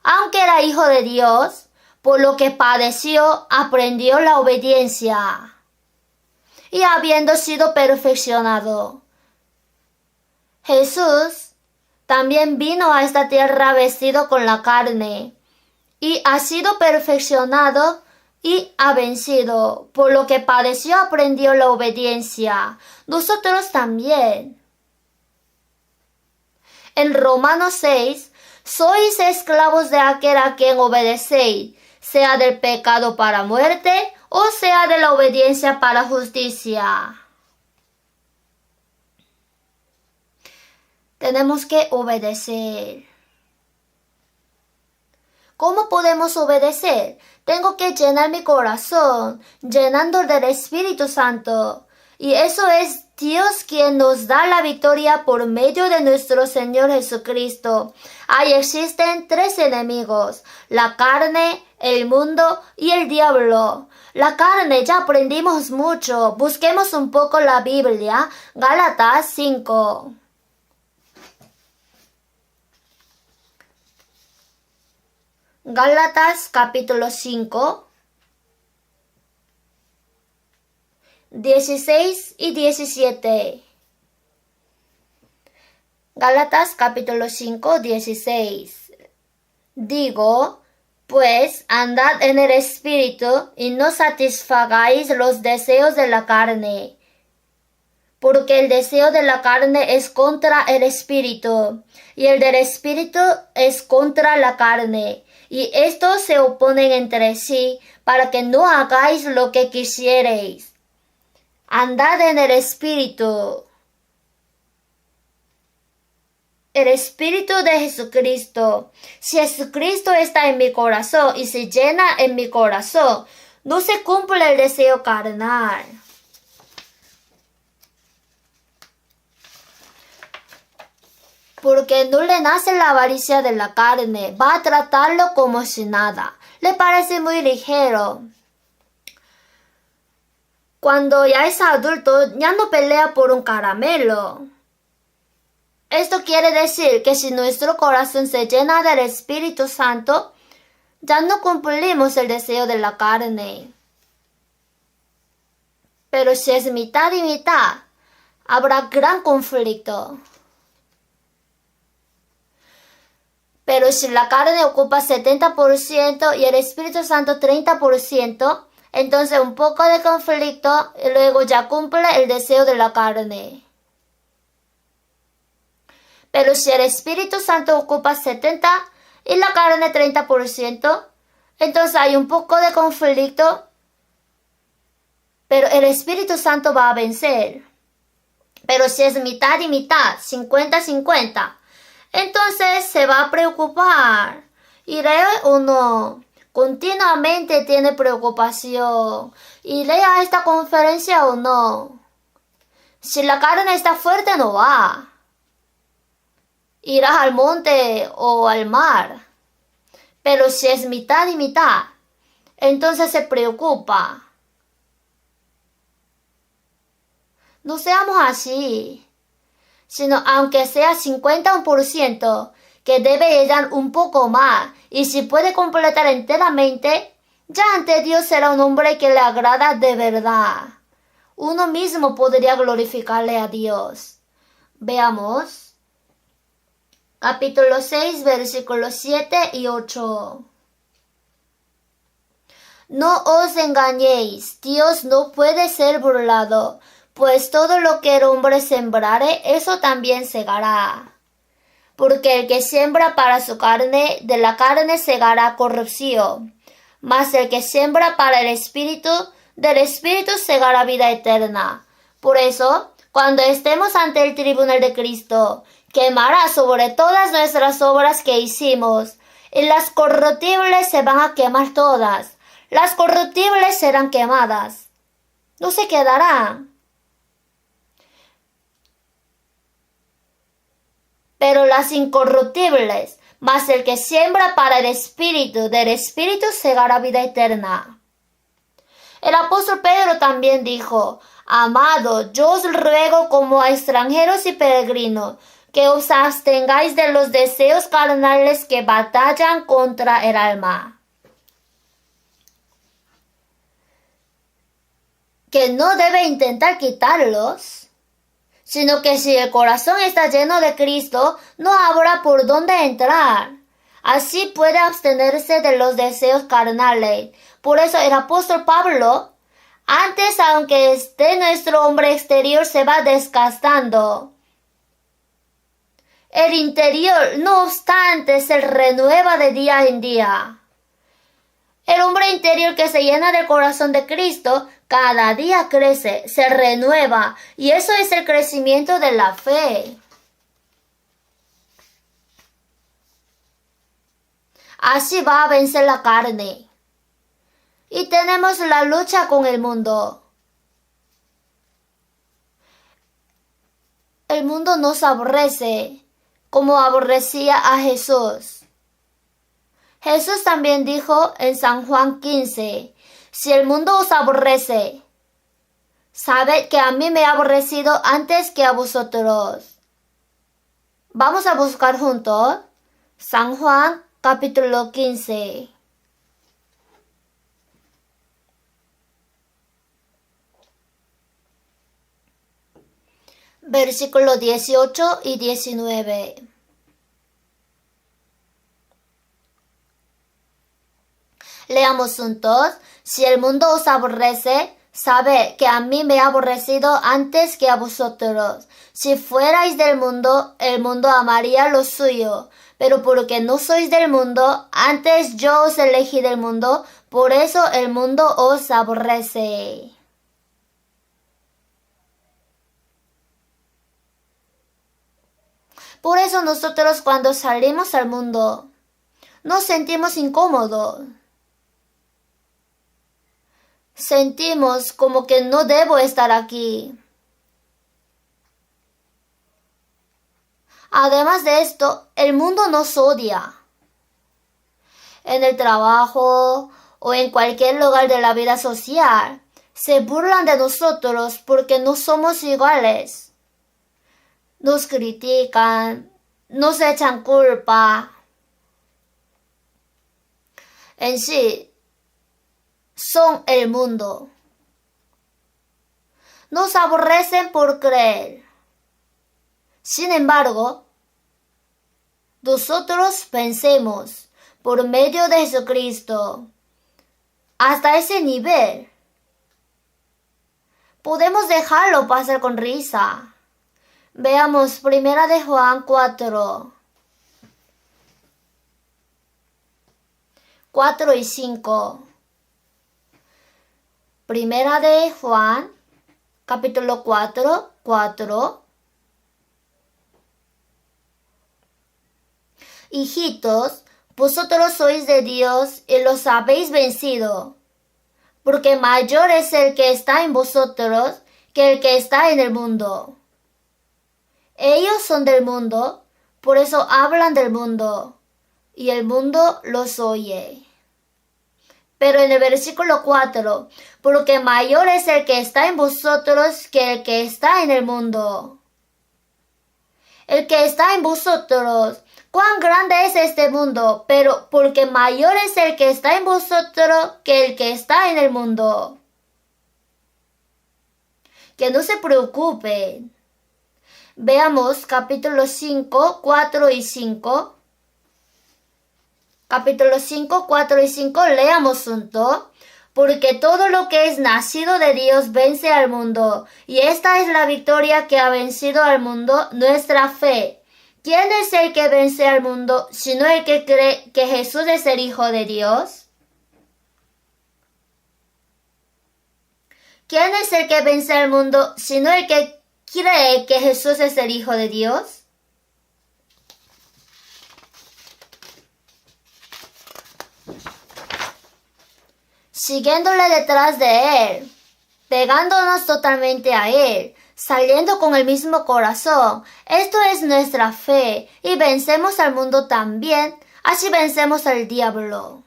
de Dios, por lo que padeció, aprendió la obediencia. Y habiendo sido perfeccionado, Jesús también vino a esta tierra vestido con la carne y ha sido perfeccionado y ha vencido. Por lo que padeció, aprendió la obediencia. Nosotros también. En Romanos 6, sois esclavos de aquel a quien obedecéis, sea del pecado para muerte o sea de la obediencia para justicia. Tenemos que obedecer. ¿Cómo podemos obedecer? Tengo que llenar mi corazón, llenando del Espíritu Santo. Y eso es Dios quien nos da la victoria por medio de nuestro Señor Jesucristo. Ahí existen 3 enemigos: la carne, el mundo y el diablo. La carne, ya aprendimos mucho. Busquemos un poco la Biblia. Gálatas 5. Gálatas capítulo 5, 16 y 17. Gálatas capítulo 5, 16. Digo, pues, andad en el Espíritu y no satisfagáis los deseos de la carne. Porque el deseo de la carne es contra el Espíritu, y el del Espíritu es contra la carne. Y estos se oponen entre sí, para que no hagáis lo que quisierais. Andad en el Espíritu. El Espíritu de Jesucristo. Si Jesucristo está en mi corazón y se llena en mi corazón, no se cumple el deseo carnal. Porque no le nace la avaricia de la carne, va a tratarlo como si nada. Le parece muy ligero. Cuando ya es adulto, ya no pelea por un caramelo. Esto quiere decir que si nuestro corazón se llena del Espíritu Santo, ya no cumplimos el deseo de la carne. Pero si es mitad y mitad, habrá gran conflicto. Pero si la carne ocupa 70% y el Espíritu Santo 30%, entonces un poco de conflicto y luego ya cumple el deseo de la carne. Pero si el Espíritu Santo ocupa 70% y la carne 30%, entonces hay un poco de conflicto, pero el Espíritu Santo va a vencer. Pero si es mitad y mitad, 50-50, entonces se va a preocupar. ¿Iré o no? Continuamente tiene preocupación. ¿Iré a esta conferencia o no? Si la carne está fuerte, no va. Irá al monte o al mar. Pero si es mitad y mitad, entonces se preocupa. No seamos así. Sino aunque sea 50%, que debe llenar un poco más, y si puede completar enteramente, ya ante Dios será un hombre que le agrada de verdad. Uno mismo podría glorificarle a Dios. Veamos. Capítulo 6, versículos 7 y 8. No os engañéis, Dios no puede ser burlado. Pues todo lo que el hombre sembrare, eso también segará. Porque el que siembra para su carne, de la carne segará corrupción. Mas el que siembra para el Espíritu, del Espíritu segará vida eterna. Por eso, cuando estemos ante el tribunal de Cristo, quemará sobre todas nuestras obras que hicimos, y las corruptibles se van a quemar todas. Las corruptibles serán quemadas. No se quedarán. Pero las incorruptibles, mas el que siembra para el Espíritu, del Espíritu segará vida eterna. El apóstol Pedro también dijo, amado, yo os ruego como a extranjeros y peregrinos, que os abstengáis de los deseos carnales que batallan contra el alma. Que no debe intentar quitarlos, sino que si el corazón está lleno de Cristo, no habrá por dónde entrar. Así puede abstenerse de los deseos carnales. Por eso el apóstol Pablo, antes aunque esté nuestro hombre exterior se va desgastando, el interior, no obstante, se renueva de día en día. El hombre interior que se llena del corazón de Cristo, cada día crece, se renueva, y eso es el crecimiento de la fe. Así va a vencer la carne. Y tenemos la lucha con el mundo. El mundo nos aborrece, como aborrecía a Jesús. Jesús también dijo en San Juan 15, si el mundo os aborrece, sabed que a mí me ha aborrecido antes que a vosotros. Vamos a buscar juntos San Juan capítulo 15. Versículos 18 y 19. Leamos juntos. Si el mundo os aborrece, sabed que a mí me ha aborrecido antes que a vosotros. Si fuerais del mundo, el mundo amaría lo suyo. Pero porque no sois del mundo, antes yo os elegí del mundo, por eso el mundo os aborrece. Por eso nosotros cuando salimos al mundo, nos sentimos incómodos. Sentimos como que no debo estar aquí. Además de esto, el mundo nos odia. En el trabajo o en cualquier lugar de la vida social, se burlan de nosotros porque no somos iguales. Nos critican, nos echan culpa. En sí, son el mundo. Nos aborrecen por creer. Sin embargo, nosotros pensemos por medio de Jesucristo hasta ese nivel. Podemos dejarlo pasar con risa. Veamos 1 de Juan 4. 4 y 5. Primera de Juan, capítulo 4, 4. Hijitos, vosotros sois de Dios y los habéis vencido, porque mayor es el que está en vosotros que el que está en el mundo. Ellos son del mundo, por eso hablan del mundo, y el mundo los oye. Pero en el versículo 4, porque mayor es el que está en vosotros que el que está en el mundo. El que está en vosotros, cuán grande es este mundo, pero porque mayor es el que está en vosotros que el que está en el mundo. Que no se preocupen. Veamos capítulo 5, 4 y 5. Capítulo 5, 4 y 5, leamos juntos. Porque todo lo que es nacido de Dios vence al mundo, y esta es la victoria que ha vencido al mundo, nuestra fe. ¿Quién es el que vence al mundo, sino el que cree que Jesús es el Hijo de Dios? ¿Quién es el que vence al mundo, sino el que cree que Jesús es el Hijo de Dios? Siguiéndole detrás de Él, pegándonos totalmente a Él, saliendo con el mismo corazón. Esto es nuestra fe, y vencemos al mundo también, así vencemos al diablo.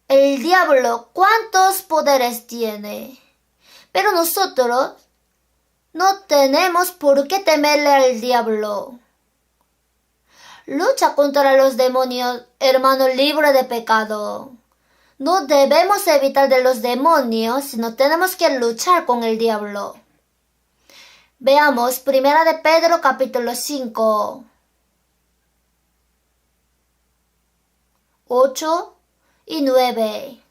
El diablo, ¿cuántos poderes tiene? Pero nosotros no tenemos por qué temerle al diablo. Lucha contra los demonios, hermano libre de pecado. No debemos evitar de los demonios, sino tenemos que luchar con el diablo. Veamos Primera de Pedro capítulo 5, 8 y 9.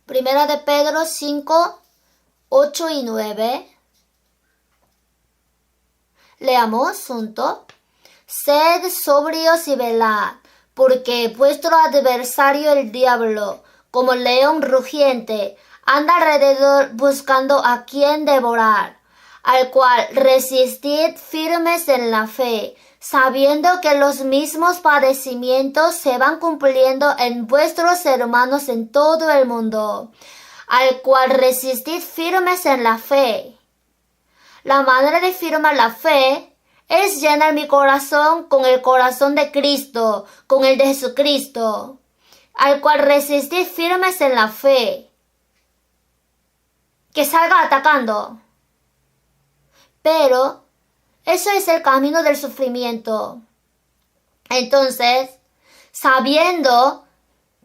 Primera de Pedro 5, 8 y 9. Leamos juntos. Sed sobrios y velad, porque vuestro adversario el diablo, como león rugiente, anda alrededor buscando a quien devorar, al cual resistid firmes en la fe, sabiendo que los mismos padecimientos se van cumpliendo en vuestros hermanos en todo el mundo, al cual resistid firmes en la fe. La manera de firmar la fe es llenar mi corazón con el corazón de Cristo, con el de Jesucristo, al cual resistid firmes en la fe. Que salga atacando. Pero eso es el camino del sufrimiento. Entonces, sabiendo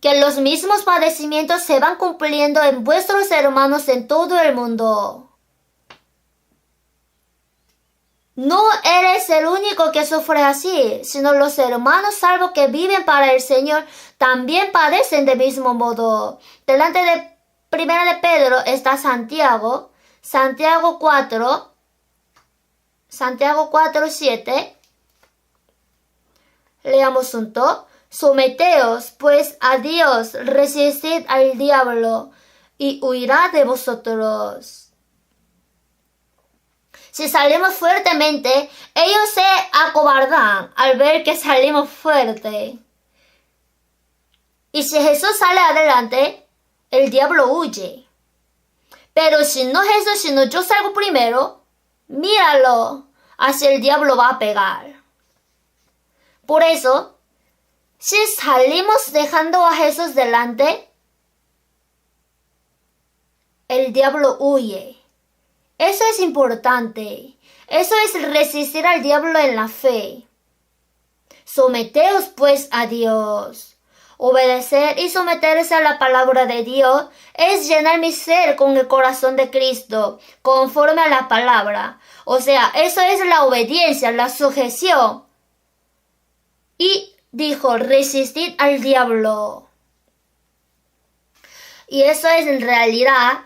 que los mismos padecimientos se van cumpliendo en vuestros hermanos en todo el mundo, no eres el único que sufre así, sino los hermanos salvos que viven para el Señor también padecen del mismo modo. Delante de Primera de Pedro está Santiago 4, 7. Leamos juntos. Someteos pues a Dios, resistid al diablo y huirá de vosotros. Si salimos fuertemente, ellos se acobardan al ver que salimos fuerte. Y si Jesús sale adelante, el diablo huye. Pero si no Jesús, sino yo salgo primero, míralo, así el diablo va a pegar. Por eso, si salimos dejando a Jesús delante, el diablo huye. Eso es importante. Eso es resistir al diablo en la fe. Someteos pues a Dios. Obedecer y someterse a la palabra de Dios es llenar mi ser con el corazón de Cristo, conforme a la palabra. O sea, eso es la obediencia, la sujeción. Y dijo, resistid al diablo. Y eso es en realidad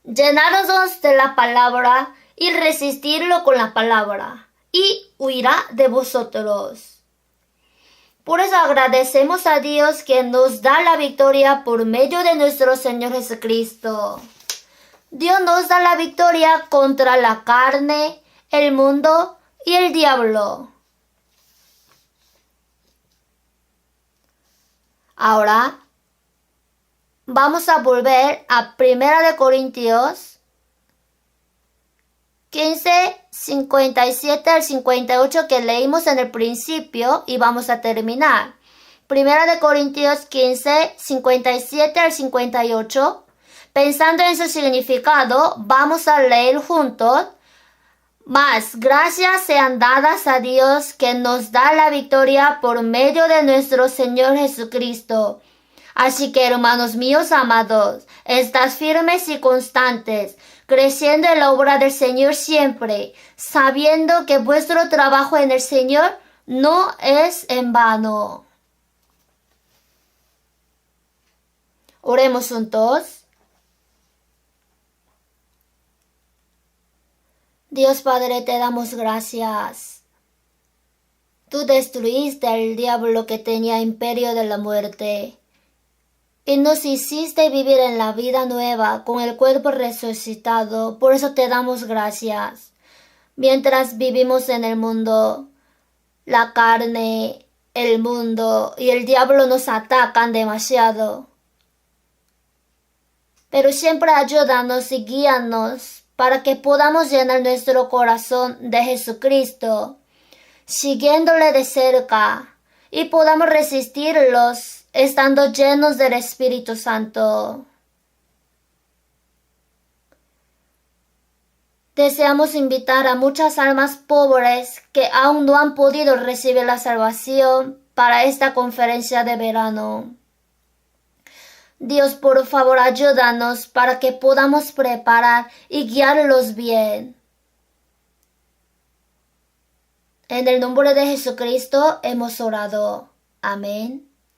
llenarnos de la palabra y resistirlo con la palabra, y huirá de vosotros. Por eso agradecemos a Dios que nos da la victoria por medio de nuestro Señor Jesucristo. Dios nos da la victoria contra la carne, el mundo y el diablo. Ahora vamos a volver a 1 Corintios 15, 57 al 58 que leímos en el principio y vamos a terminar. 1 Corintios 15, 57 al 58. Pensando en su significado, vamos a leer juntos. Mas gracias sean dadas a Dios que nos da la victoria por medio de nuestro Señor Jesucristo. Así que, hermanos míos amados, estad firmes y constantes, creciendo en la obra del Señor siempre, sabiendo que vuestro trabajo en el Señor no es en vano. Oremos juntos. Dios Padre, te damos gracias. Tú destruiste al diablo que tenía imperio de la muerte y nos hiciste vivir en la vida nueva con el cuerpo resucitado. Por eso te damos gracias. Mientras vivimos en el mundo, la carne, el mundo y el diablo nos atacan demasiado. Pero siempre ayúdanos y guíanos para que podamos llenar nuestro corazón de Jesucristo, siguiéndole de cerca, y podamos resistirlos estando llenos del Espíritu Santo. Deseamos invitar a muchas almas pobres que aún no han podido recibir la salvación para esta conferencia de verano. Dios, por favor, ayúdanos para que podamos preparar y guiarlos bien. En el nombre de Jesucristo hemos orado. Amén.